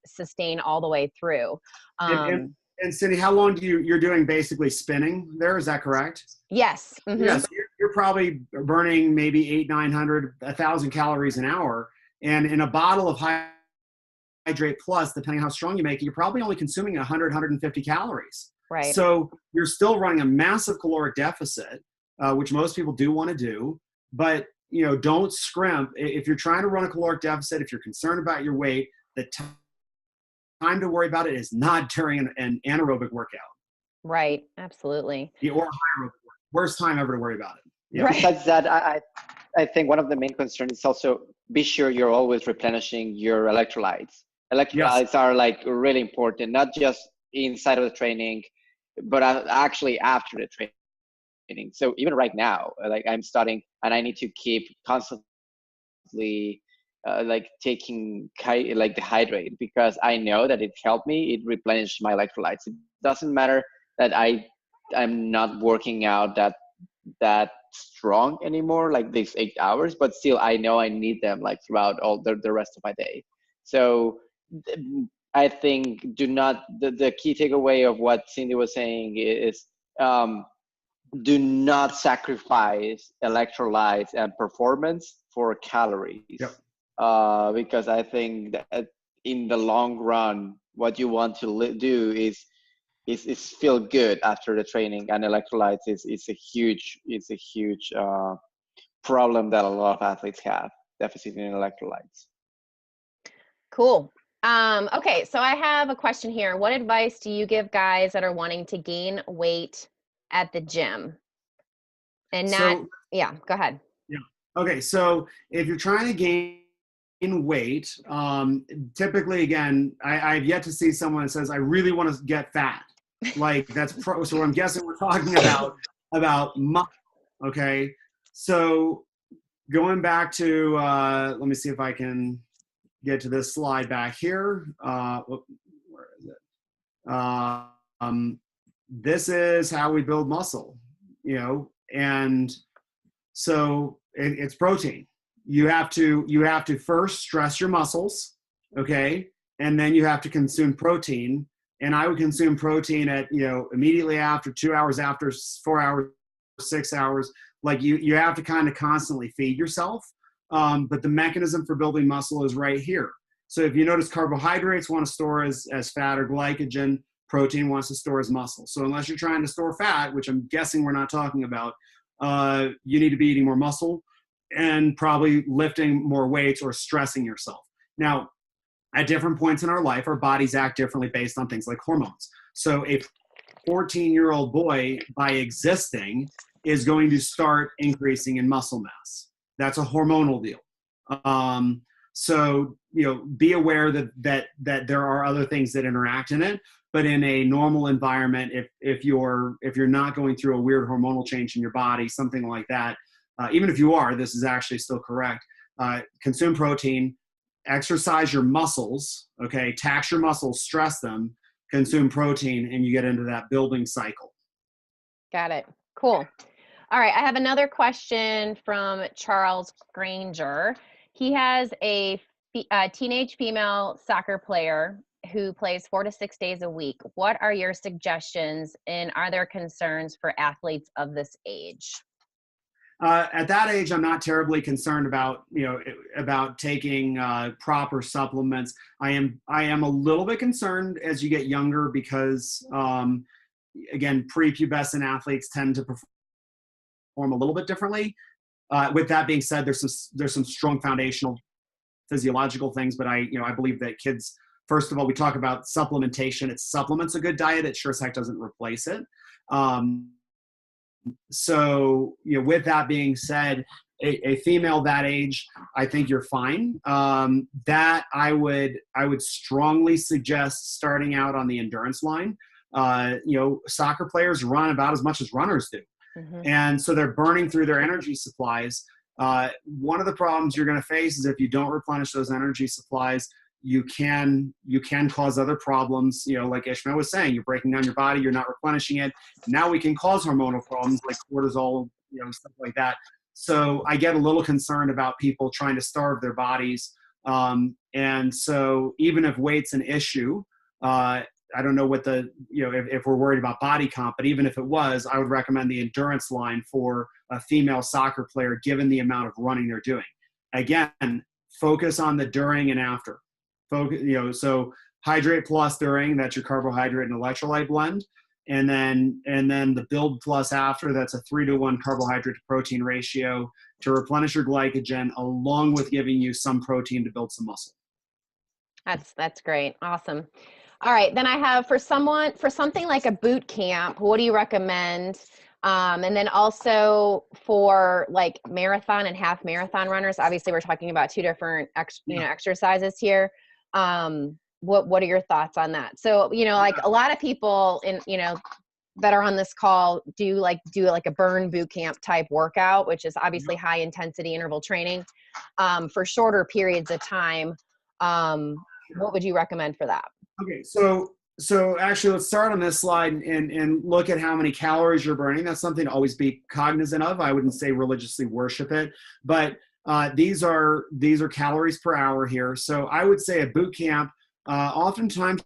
sustain all the way through. And Cindy, how long you're doing basically spinning there? Is that correct? Yes. Mm-hmm. Yes. You're probably burning maybe 800, 900, 1,000 calories an hour. And in a bottle of Hydrate Plus, depending on how strong you make it, you're probably only consuming 100, 150 calories. Right. So you're still running a massive caloric deficit, which most people do want to do. But, don't scrimp. If you're trying to run a caloric deficit, if you're concerned about your weight, the time to worry about it is not during an anaerobic workout. Right. Absolutely. Or aerobic. Worst time ever to worry about it. Yeah. Right. Besides that, I think one of the main concerns is also be sure you're always replenishing your electrolytes. Electrolytes are like really important, not just inside of the training, but actually after the training. So even right now, like I'm studying and I need to keep constantly taking the hydrate, because I know that it helped me. It replenished my electrolytes. It doesn't matter that I'm not working out that strong anymore, like these 8 hours, but still I know I need them like throughout all the rest of my day. So I think the key takeaway of what Cindy was saying is do not sacrifice electrolytes and performance for calories. Yep. Because I think that in the long run, what you want to do is feel good after the training, and electrolytes is a huge problem that a lot of athletes have, deficit in electrolytes. Cool. Okay, so I have a question here. What advice do you give guys that are wanting to gain weight at the gym? And go ahead. Yeah. Okay, so if you're trying to gain weight, typically, again, I've yet to see someone that says, I really want to get fat. Like so I'm guessing we're talking about muscle. Okay. So going back to, let me see if I can get to this slide back here. Where is it? This is how we build muscle, and so it's protein. You have to first stress your muscles. Okay. And then you have to consume protein. And I would consume protein at, immediately after, 2 hours after, 4 hours, 6 hours. Like you have to kind of constantly feed yourself. But the mechanism for building muscle is right here. So if you notice, carbohydrates want to store as fat or glycogen, protein wants to store as muscle. So unless you're trying to store fat, which I'm guessing we're not talking about, you need to be eating more muscle and probably lifting more weights or stressing yourself. Now, at different points in our life, our bodies act differently based on things like hormones. So a 14-year-old boy, by existing, is going to start increasing in muscle mass. That's a hormonal deal. So be aware that there are other things that interact in it. But in a normal environment, if you're not going through a weird hormonal change in your body, something like that, even if you are, this is actually still correct. Consume protein. exercise your muscles, okay, tax your muscles, stress them, consume protein, and you get into that building cycle. Got it. Cool. All right. I have another question from Charles Granger. He has a teenage female soccer player who plays 4 to 6 days a week. What are your suggestions, and are there concerns for athletes of this age? At that age, I'm not terribly concerned about, about taking proper supplements. I am a little bit concerned as you get younger because, again, prepubescent athletes tend to perform a little bit differently. With that being said, there's some strong foundational physiological things, but I believe that kids, first of all, we talk about supplementation. It supplements a good diet. It sure as heck doesn't replace it. So, with that being said, a female that age, I think you're fine. That I would strongly suggest starting out on the endurance line. Soccer players run about as much as runners do. Mm-hmm. And so they're burning through their energy supplies. One of the problems you're going to face is if you don't replenish those energy supplies, you can cause other problems. Like Ishmael was saying, you're breaking down your body, you're not replenishing it. Now we can cause hormonal problems like cortisol, stuff like that. So I get a little concerned about people trying to starve their bodies. And so even if weight's an issue, I don't know what if we're worried about body comp, but even if it was, I would recommend the endurance line for a female soccer player, given the amount of running they're doing. Again, focus on the during and after. So hydrate plus during, that's your carbohydrate and electrolyte blend. And then the build plus after, that's a 3-to-1 carbohydrate to protein ratio to replenish your glycogen, along with giving you some protein to build some muscle. That's great. Awesome. All right. Then I have for something like a boot camp, what do you recommend? And then also for like marathon and half marathon runners, obviously we're talking about two different exercises here. What are your thoughts on that? So, like a lot of people that are on this call do a burn boot camp type workout, which is obviously high intensity interval training, for shorter periods of time. What would you recommend for that? Okay. So actually let's start on this slide and look at how many calories you're burning. That's something to always be cognizant of. I wouldn't say religiously worship it, but these are calories per hour here. So I would say a boot camp, oftentimes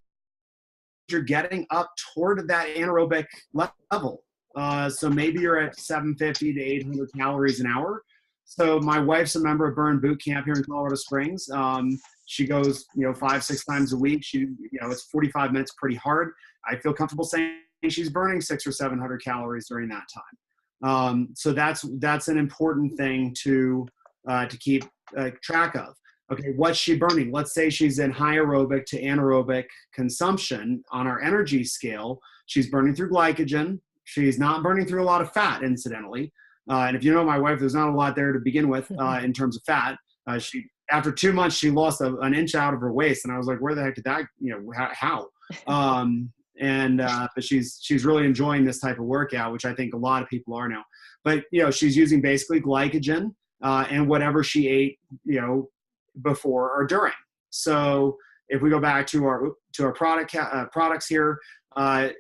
you're getting up toward that anaerobic level. So maybe you're at 750 to 800 calories an hour. So my wife's a member of Burn Boot Camp here in Colorado Springs. She goes, 5-6 times a week. It's 45 minutes, pretty hard. I feel comfortable saying she's burning 600 or 700 calories during that time. So that's an important thing to keep track of. Okay, what's she burning? Let's say she's in high aerobic to anaerobic consumption on our energy scale. She's burning through glycogen. She's not burning through a lot of fat, incidentally. And if you know my wife, there's not a lot there to begin with in terms of fat. After 2 months, she lost an inch out of her waist, and I was like, "Where the heck did that? How?" But she's really enjoying this type of workout, which I think a lot of people are now. But she's using basically glycogen and whatever she ate, before or during. So if we go back to our products here, a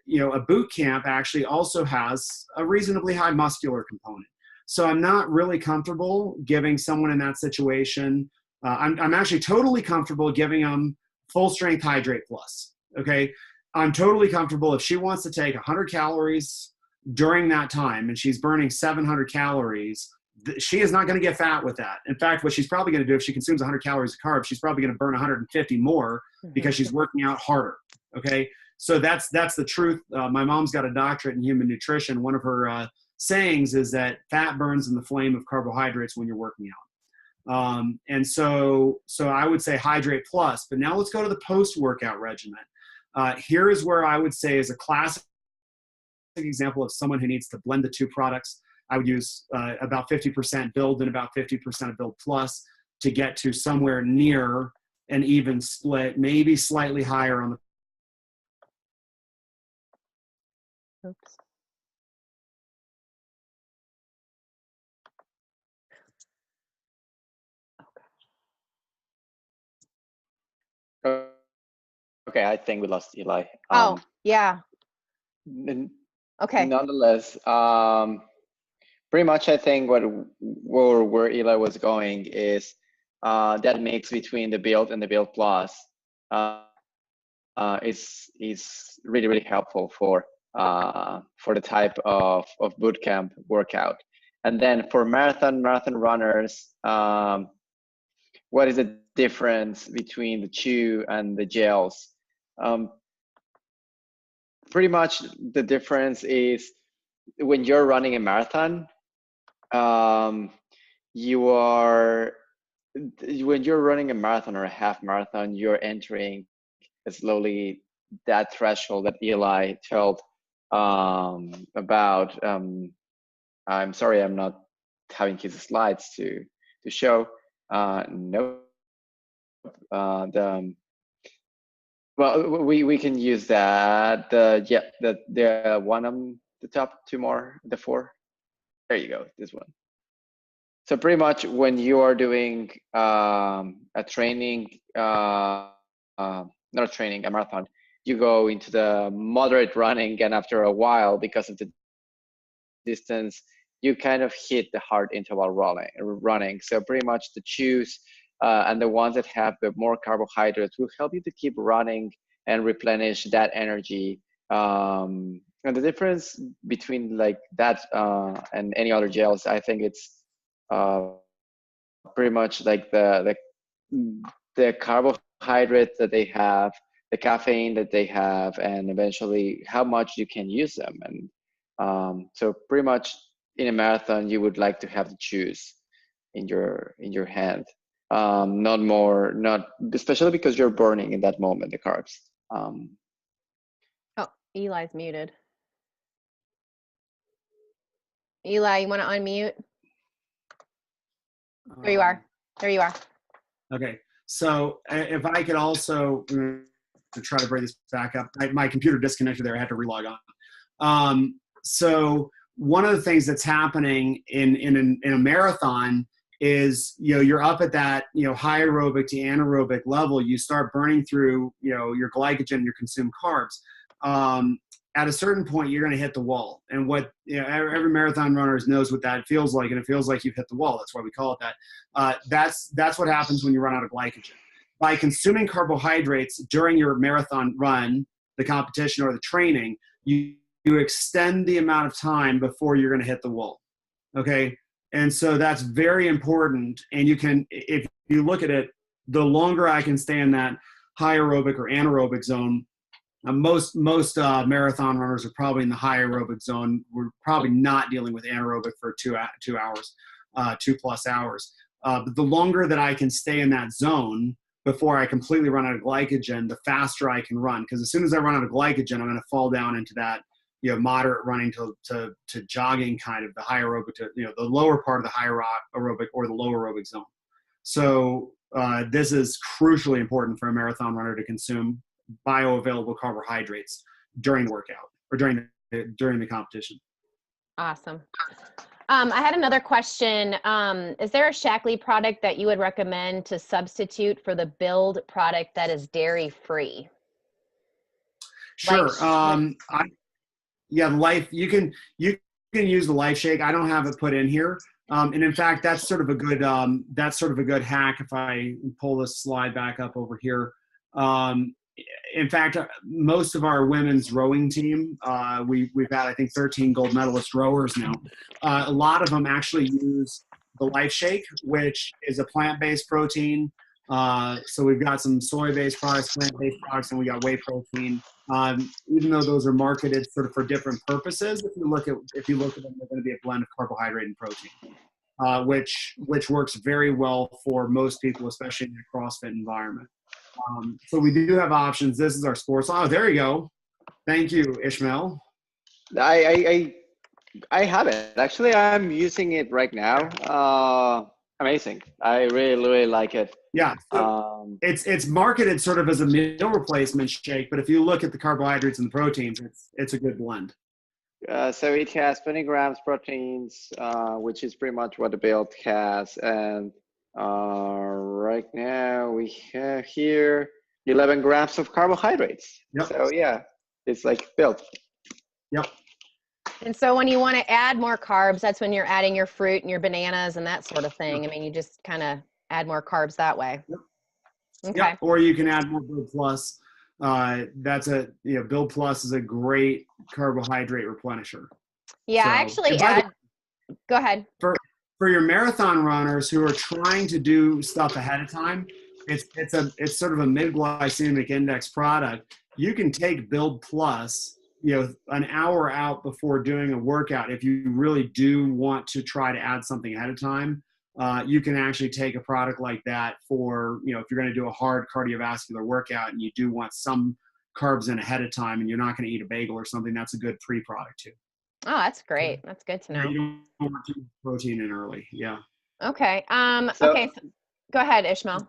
boot camp actually also has a reasonably high muscular component. So I'm not really comfortable giving someone in that situation. I'm actually totally comfortable giving them full strength hydrate plus. Okay. I'm totally comfortable if she wants to take 100 calories during that time and she's burning 700 calories, she is not going to get fat with that. In fact, what she's probably going to do if she consumes 100 calories of carbs, she's probably going to burn 150 more because she's working out harder. Okay. So that's the truth. My mom's got a doctorate in human nutrition. One of her sayings is that fat burns in the flame of carbohydrates when you're working out. And so I would say hydrate plus, but now let's go to the post-workout regimen. Here is where I would say is a classic example of someone who needs to blend the two products. I would use about 50% build and about 50% of build plus to get to somewhere near an even split, maybe slightly higher on the. Oops. Okay, I think we lost Eli. Oh, yeah. N- Okay. Nonetheless, pretty much I think where Eli was going is that mix between the Build and the Build Plus is really, really helpful for the type of boot camp workout. And then for marathon runners, what is the difference between the chew and the gels? Pretty much the difference is when you're running a marathon, you are when you're running a marathon or a half marathon, you're entering slowly that threshold that Eli told about. I'm sorry, I'm not having his slides to show. Nope. Well, we can use that. The one on the top, two more, the four. There you go. This one. So pretty much when you are doing a training, not a training, a marathon, you go into the moderate running, and after a while, because of the distance, you kind of hit the hard interval running. So pretty much the chews and the ones that have the more carbohydrates will help you to keep running and replenish that energy. And the difference between like that and any other gels, I think it's pretty much like the carbohydrates that they have, the caffeine that they have, and eventually how much you can use them. And so pretty much in a marathon, you would like to have the chews in your hand, not especially because you're burning in that moment the carbs. Oh, Eli's muted. Eli, you want to unmute? There you are. There you are. Okay. So if I could also to try to bring this back up, my computer disconnected there. I had to relog on. So one of the things that's happening in a marathon is, you're up at that, high aerobic to anaerobic level. You start burning through, your glycogen, your consumed carbs. At a certain point, you're going to hit the wall. And what every marathon runner knows what that feels like, and it feels like you've hit the wall. That's why we call it that. That's what happens when you run out of glycogen. By consuming carbohydrates during your marathon run, the competition or the training, you extend the amount of time before you're going to hit the wall. Okay, and so that's very important. And you can, if you look at it, the longer I can stay in that high aerobic or anaerobic zone. Most marathon runners are probably in the high aerobic zone. We're probably not dealing with anaerobic for 2 hours, 2+ hours. But the longer that I can stay in that zone before I completely run out of glycogen, the faster I can run. Because as soon as I run out of glycogen, I'm going to fall down into that moderate running to jogging kind of the high aerobic to the lower part of the high aerobic or the low aerobic zone. So this is crucially important for a marathon runner to consume bioavailable carbohydrates during the workout or during the competition. Awesome. I had another question. Is there a Shaklee product that you would recommend to substitute for the Build product that is dairy free? Sure. You can use the Life Shake. I don't have it put in here. And in fact, that's sort of a good hack. If I pull this slide back up over here. In fact, most of our women's rowing team, we've had, I think, 13 gold medalist rowers now. A lot of them actually use the Life Shake, which is a plant-based protein. So we've got some soy-based products, plant-based products, and we got whey protein. Even though those are marketed sort of for different purposes, if you look at them, they're going to be a blend of carbohydrate and protein, which works very well for most people, especially in a CrossFit environment. So we do have options. This is our sports. Oh, there you go. Thank you, Ishmael. I have it. Actually, I'm using it right now. Amazing. I really like it. Yeah. So it's marketed sort of as a meal replacement shake, but if you look at the carbohydrates and the proteins, it's a good blend. So it has 20 grams proteins, which is pretty much what the Build has. And right now we have here 11 grams of carbohydrates. Yep. So yeah, it's like built. Yep. And so when you want to add more carbs, that's when you're adding your fruit and your bananas and that sort of thing. I mean, you just kind of add more carbs that way. Yep. Okay. Yep. Or you can add more Build Plus. Build Plus is a great carbohydrate replenisher. Yeah, So, I actually go ahead. For your marathon runners who are trying to do stuff ahead of time, it's sort of a mid-glycemic index product. You can take Build Plus, an hour out before doing a workout. If you really do want to try to add something ahead of time, you can actually take a product like that for, if you're going to do a hard cardiovascular workout and you do want some carbs in ahead of time and you're not going to eat a bagel or something, that's a good pre-product too. Oh, that's great. That's good to know. You don't want too much protein in early. Yeah. Okay. So, go ahead, Ishmael.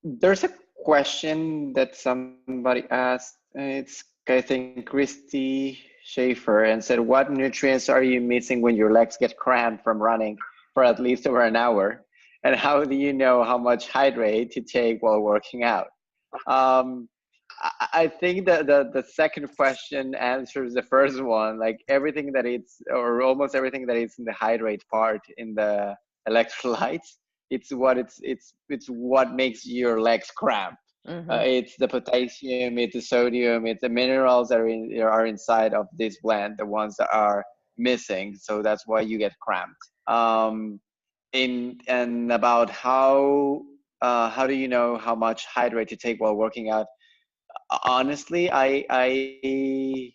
There's a question that somebody asked. It's, I think, Christy Schaefer, and said, what nutrients are you missing when your legs get cramped from running for at least over an hour? And how do you know how much hydrate to take while working out? I think that the second question answers the first one. Like everything that it's, or almost everything that is in the hydrate part in the electrolytes, it's what makes your legs cramp. Mm-hmm. It's the potassium, it's the sodium, it's the minerals that are inside of this blend, the ones that are missing. So that's why you get cramped. And about how do you know how much hydrate to take while working out? Honestly, I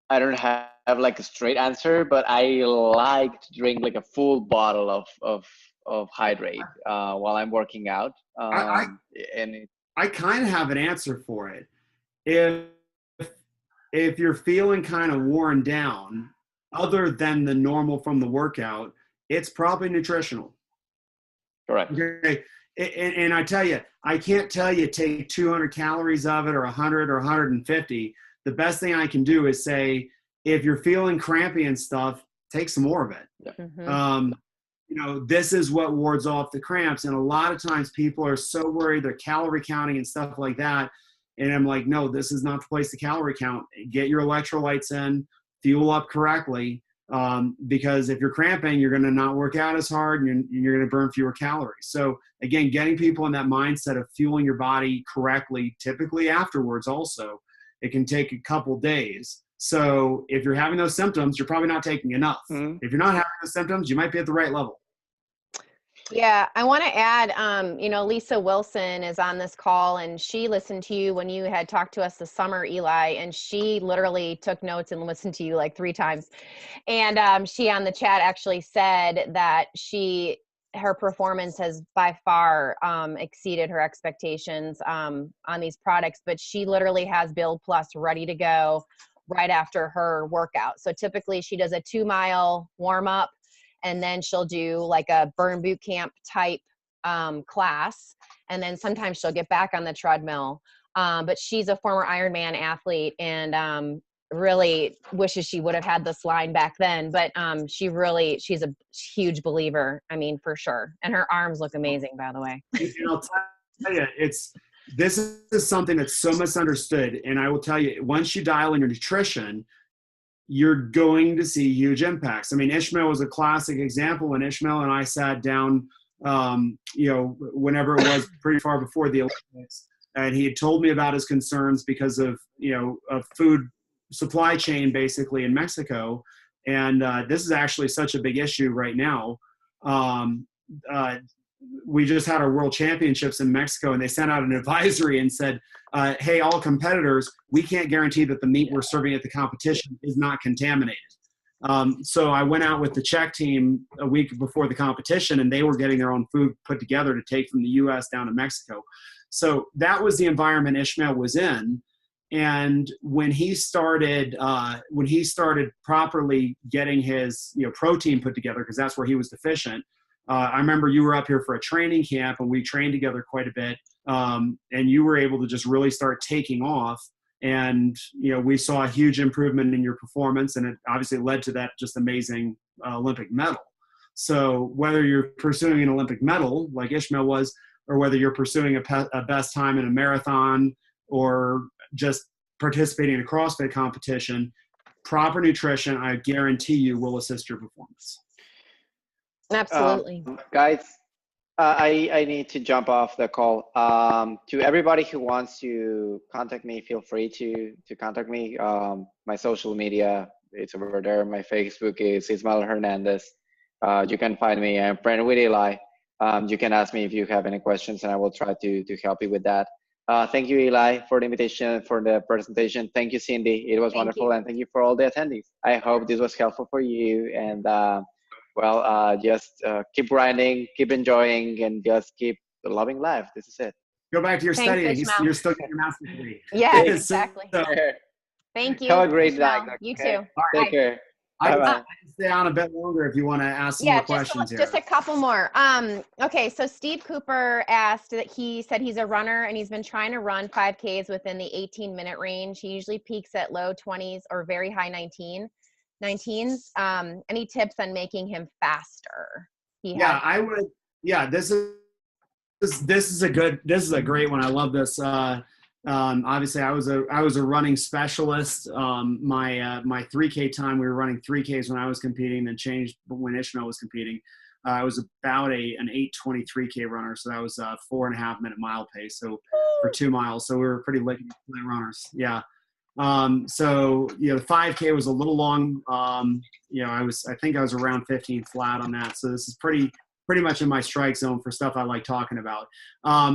don't have like a straight answer, but I like to drink like a full bottle of hydrate while I'm working out. I kind of have an answer for it. If you're feeling kind of worn down, other than the normal from the workout, it's probably nutritional. Correct. Okay. And I tell you, I can't tell you take 200 calories of it or 100 or 150. The best thing I can do is say, if you're feeling crampy and stuff, take some more of it. Mm-hmm. This is what wards off the cramps. And a lot of times people are so worried, they're calorie counting and stuff like that. And I'm like, no, this is not the place to calorie count. Get your electrolytes in, fuel up correctly. Because if you're cramping, you're going to not work out as hard and you're going to burn fewer calories. So again, getting people in that mindset of fueling your body correctly, typically afterwards also, it can take a couple days. So if you're having those symptoms, you're probably not taking enough. Mm-hmm. If you're not having the symptoms, you might be at the right level. Yeah, I want to add, Lisa Wilson is on this call and she listened to you when you had talked to us this summer, Eli, and she literally took notes and listened to you like 3 times. And she on the chat actually said that her performance has by far exceeded her expectations on these products, but she literally has Build Plus ready to go right after her workout. So typically she does a 2-mile warm up, and then she'll do like a burn boot camp type class. And then sometimes she'll get back on the treadmill. But she's a former Ironman athlete and really wishes she would have had this line back then. But she's a huge believer. I mean, for sure. And her arms look amazing, by the way. And I'll tell you, this is something that's so misunderstood. And I will tell you, once you dial in your nutrition, you're going to see huge impacts. I mean, Ishmael was a classic example when Ishmael and I sat down, whenever it was pretty far before the Olympics, and he had told me about his concerns because of, a food supply chain basically in Mexico. And this is actually such a big issue right now. We just had our world championships in Mexico and they sent out an advisory and said, hey, all competitors, we can't guarantee that the meat we're serving at the competition is not contaminated. So I went out with the Czech team a week before the competition and they were getting their own food put together to take from the US down to Mexico. So that was the environment Ishmael was in. And when he started properly getting his protein put together, because that's where he was deficient, I remember you were up here for a training camp and we trained together quite a bit. And you were able to just really start taking off. And, we saw a huge improvement in your performance and it obviously led to that just amazing Olympic medal. So whether you're pursuing an Olympic medal like Ishmael was, or whether you're pursuing a best time in a marathon or just participating in a CrossFit competition, proper nutrition, I guarantee you, will assist your performance. Absolutely. Guys, I need to jump off the call. To everybody who wants to contact me, feel free to contact me. My social media, it's over there. My Facebook is Ismael Hernandez. You can find me. I'm friend with Eli. You can ask me if you have any questions, and I will try to help you with that. Thank you, Eli, for the invitation, for the presentation. Thank you, Cindy. It was wonderful, and thank you for all the attendees. I hope this was helpful for you, and just keep grinding, keep enjoying, and just keep loving life. This is it. Go back to your Thanks, studying. Ishmael. You're still getting your master's degree. Yeah, exactly. Thank you. Have a great Ishmael. night. You Okay? too. Take care. I Bye-bye. can stay on a bit longer if you want to ask some more questions here. Just a couple more. Okay, so Steve Cooper asked that he said he's a runner and he's been trying to run 5Ks within the 18-minute range. He usually peaks at low 20s or very high 19s. Any tips on making him faster? I would. Yeah, this is a great one. I love this. Obviously, I was a running specialist. My 3K time, we were running 3Ks when I was competing, then changed when Ishmael was competing. I was about an 8:23K runner, so that was a 4.5 minute mile pace. So for 2 miles, so we were pretty late runners. Yeah. So the 5K was a little long. I think I was around 15 flat on that. So this is pretty much in my strike zone for stuff I like talking about.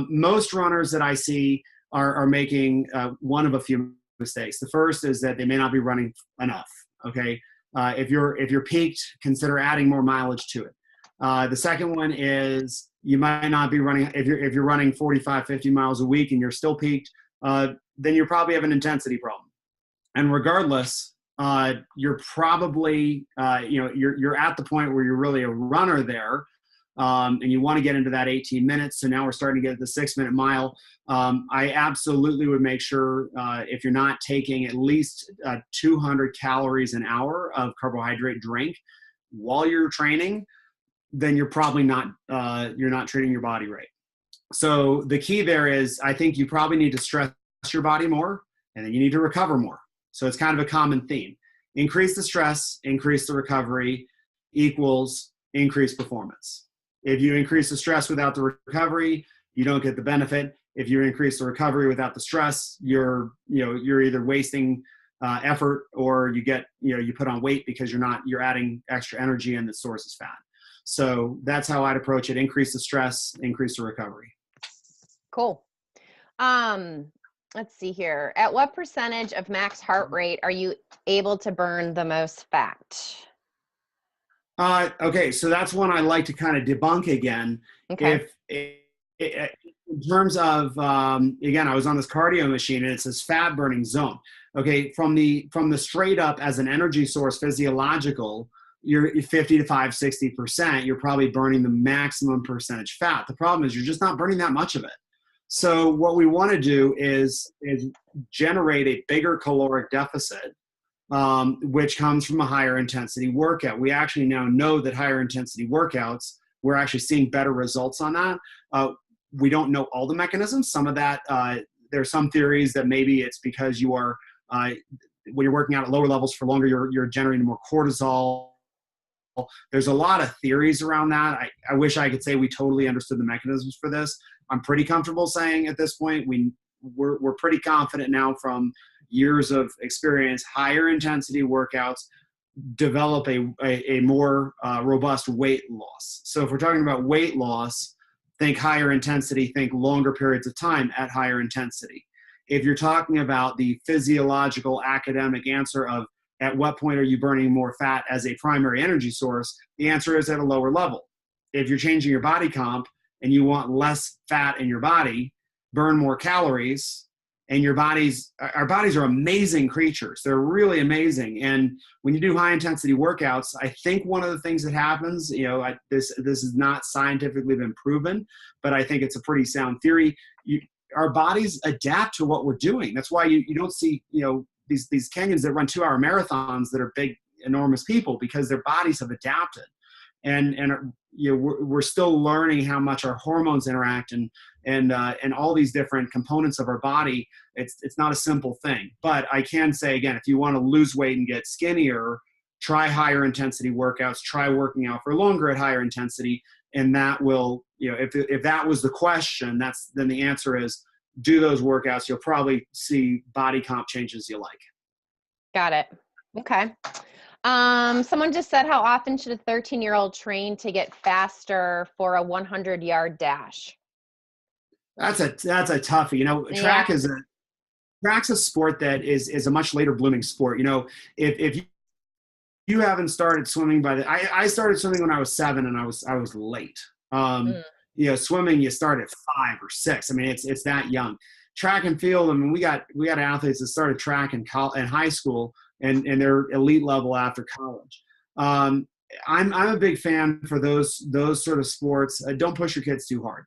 Most runners that I see are making one of a few mistakes. The first is that they may not be running enough. Okay. If you're peaked, consider adding more mileage to it. The second one is you might not be running, if you're running 45, 50 miles a week and you're still peaked, then you probably have an intensity problem. And regardless, you're probably, you're at the point where you're really a runner there, and you want to get into that 18 minutes. So now we're starting to get the 6-minute mile. I absolutely would make sure if you're not taking at least 200 calories an hour of carbohydrate drink while you're training, then you're probably not, you're not treating your body right. So the key there is, I think you probably need to stress your body more, and then you need to recover more. So it's kind of a common theme. Increase the stress, increase the recovery equals increased performance. If you increase the stress without the recovery, you don't get the benefit. If you increase the recovery without the stress, you're either wasting effort, or you put on weight because you're adding extra energy and the source is fat. So that's how I'd approach it. Increase the stress, increase the recovery. Cool. Let's see here. At what percentage of max heart rate are you able to burn the most fat? Okay, so that's one I like to kind of debunk again. Okay. In terms of, again, I was on this cardio machine and it says fat burning zone. Okay, from the straight up as an energy source, physiological, you're 50 to 60%, you're probably burning the maximum percentage fat. The problem is you're just not burning that much of it. So what we want to do is generate a bigger caloric deficit, which comes from a higher intensity workout. We actually now know that higher intensity workouts, we're actually seeing better results on that. We don't know all the mechanisms. Some of that, there's some theories that maybe it's because you are, when you're working out at lower levels for longer, you're generating more cortisol. There's a lot of theories around that. I wish I could say we totally understood the mechanisms for this. I'm pretty comfortable saying at this point, we're pretty confident now from years of experience, higher intensity workouts develop a more robust weight loss. So if we're talking about weight loss, think higher intensity, think longer periods of time at higher intensity. If you're talking about the physiological academic answer of at what point are you burning more fat as a primary energy source, the answer is at a lower level. If you're changing your body comp and you want less fat in your body, burn more calories. And our bodies are amazing creatures. They're really amazing. And when you do high intensity workouts, I think one of the things that happens, this has not scientifically been proven, but I think it's a pretty sound theory. Our bodies adapt to what we're doing. That's why you don't see, these Kenyans that run 2-hour marathons that are big, enormous people, because their bodies have adapted. And we're still learning how much our hormones interact and all these different components of our body. It's not a simple thing, but I can say again, if you want to lose weight and get skinnier, try higher intensity workouts, try working out for longer at higher intensity. And that will, if that was the question, then the answer is do those workouts. You'll probably see body comp changes you like. Got it. Okay. Someone just said, how often should a 13-year-old train to get faster for a 100-yard dash? That's a toughie. Track's a sport that is a much later blooming sport. If you haven't started swimming I started swimming when I was 7 and I was late. Swimming, you start at 5 or 6. I mean, it's that young. Track and field, I mean, we got athletes that started track in high school and they're elite level after college. I'm a big fan for those sort of sports. Don't push your kids too hard.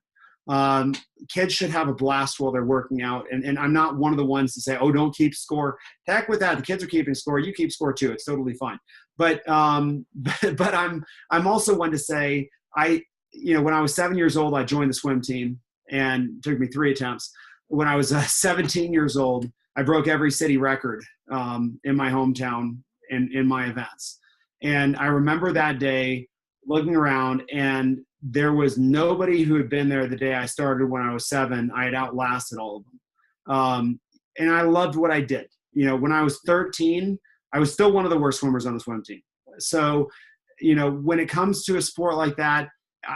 Kids should have a blast while they're working out. And I'm not one of the ones to say, oh, don't keep score. Heck with that. The kids are keeping score. You keep score too. It's totally fine. But I'm also one to say, when I was 7 years old, I joined the swim team and it took me 3 attempts. When I was 17 years old, I broke every city record in my hometown in my events. And I remember that day looking around, and there was nobody who had been there the day I started when I was 7. I had outlasted all of them. And I loved what I did. When I was 13, I was still one of the worst swimmers on the swim team. So, when it comes to a sport like that,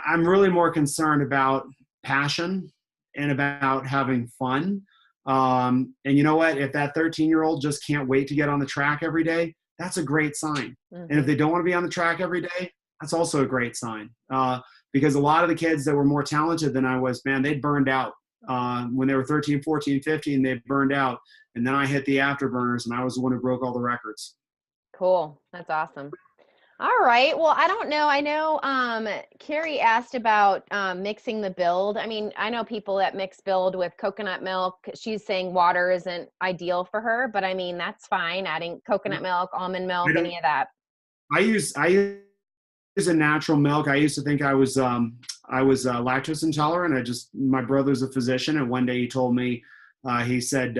I'm really more concerned about passion and about having fun. And you know what? If that 13-year-old just can't wait to get on the track every day, that's a great sign. Mm-hmm. And if they don't want to be on the track every day, that's also a great sign. Because a lot of the kids that were more talented than I was, man, they'd burned out. When they were 13, 14, 15, they burned out. And then I hit the afterburners, and I was the one who broke all the records. Cool. That's awesome. All right. Well, I don't know. I know Carrie asked about mixing the build. I mean, I know people that mix build with coconut milk. She's saying water isn't ideal for her, but I mean, that's fine. Adding coconut milk, almond milk, any of that. I use a natural milk. I used to think I was lactose intolerant. My brother's a physician, and one day he told me, he said,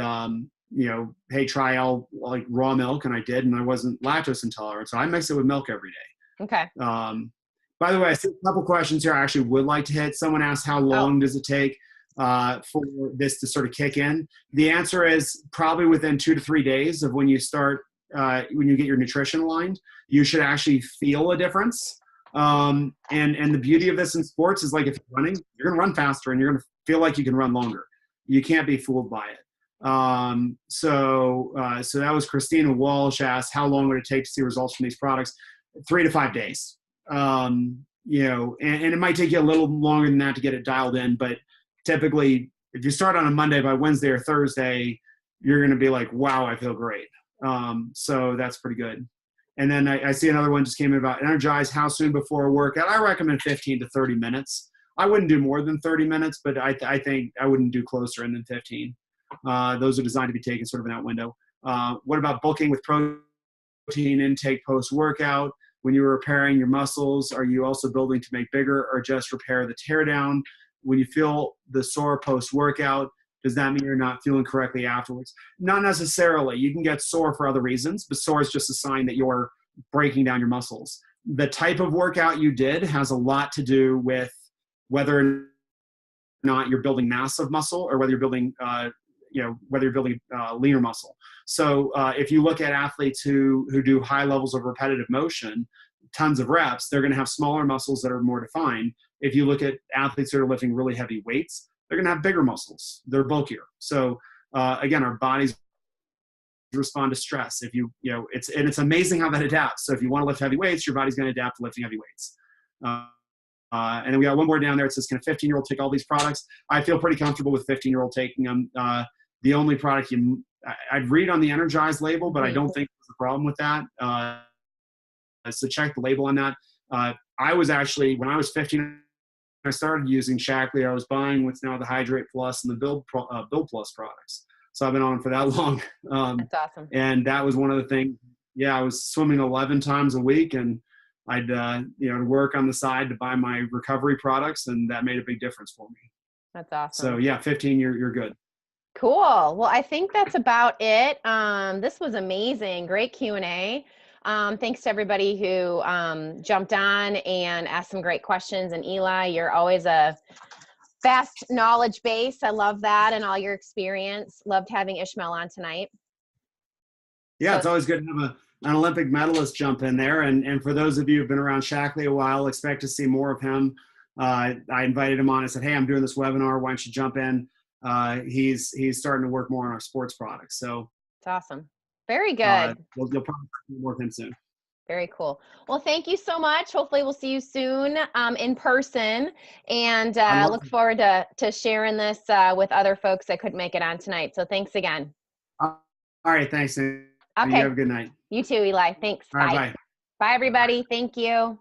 hey, try all like raw milk, and I did, and I wasn't lactose intolerant, so I mix it with milk every day. Okay. By the way, I see a couple questions here I actually would like to hit. Someone asked, how long does it take for this to sort of kick in? The answer is probably within 2 to 3 days of when you start, when you get your nutrition aligned, you should actually feel a difference. And the beauty of this in sports is, like, if you're running, you're going to run faster and you're going to feel like you can run longer. You can't be fooled by it. So that was Christina Walsh asked, how long would it take to see results from these products? 3 to 5 days. And it might take you a little longer than that to get it dialed in, but typically if you start on a Monday, by Wednesday or Thursday, you're going to be like, wow, I feel great. So that's pretty good. And then I see another one just came in about energize, how soon before a workout? I recommend 15 to 30 minutes. I wouldn't do more than 30 minutes, but I think I wouldn't do closer than 15. Those are designed to be taken sort of in that window. What about bulking with protein intake post-workout? When you're repairing your muscles, are you also building to make bigger or just repair the teardown? When you feel the sore post-workout, does that mean you're not feeling correctly afterwards? Not necessarily. You can get sore for other reasons, but sore is just a sign that you're breaking down your muscles. The type of workout you did has a lot to do with whether or not you're building massive muscle or whether you're building leaner muscle. So if you look at athletes who do high levels of repetitive motion, tons of reps, they're going to have smaller muscles that are more defined. If you look at athletes that are lifting really heavy weights, they're going to have bigger muscles. They're bulkier. So again, our bodies respond to stress. It's amazing how that adapts. So if you want to lift heavy weights, your body's going to adapt to lifting heavy weights. And then we got one more down there. It says, can a 15-year-old take all these products? I feel pretty comfortable with 15-year-old taking them. The only product I'd read on the Energize label, but I don't think there's a problem with that. So check the label on that. I was actually, when I was 15, I started using Shackley. I was buying what's now the Hydrate Plus and the Build Plus products. So I've been on them for that long. That's awesome. And that was one of the things. Yeah, I was swimming 11 times a week, and I'd work on the side to buy my recovery products, and that made a big difference for me. That's awesome. So yeah, 15, you're good. Cool. Well, I think that's about it. This was amazing. Great Q&A. Thanks to everybody who jumped on and asked some great questions. And Eli, you're always a vast knowledge base. I love that and all your experience. Loved having Ishmael on tonight. Yeah, it's always good to have an Olympic medalist jump in there. And for those of you who've been around Shackley a while, expect to see more of him. I invited him on. I said, hey, I'm doing this webinar. Why don't you jump in? He's starting to work more on our sports products. So it's awesome. Very good. You'll probably work with him soon. Very cool. Well, thank you so much. Hopefully we'll see you soon in person, and look forward to sharing this with other folks that couldn't make it on tonight. So thanks again. All right. Thanks. Okay. You have a good night. You too, Eli. Thanks. All right, bye. Bye, everybody. Thank you.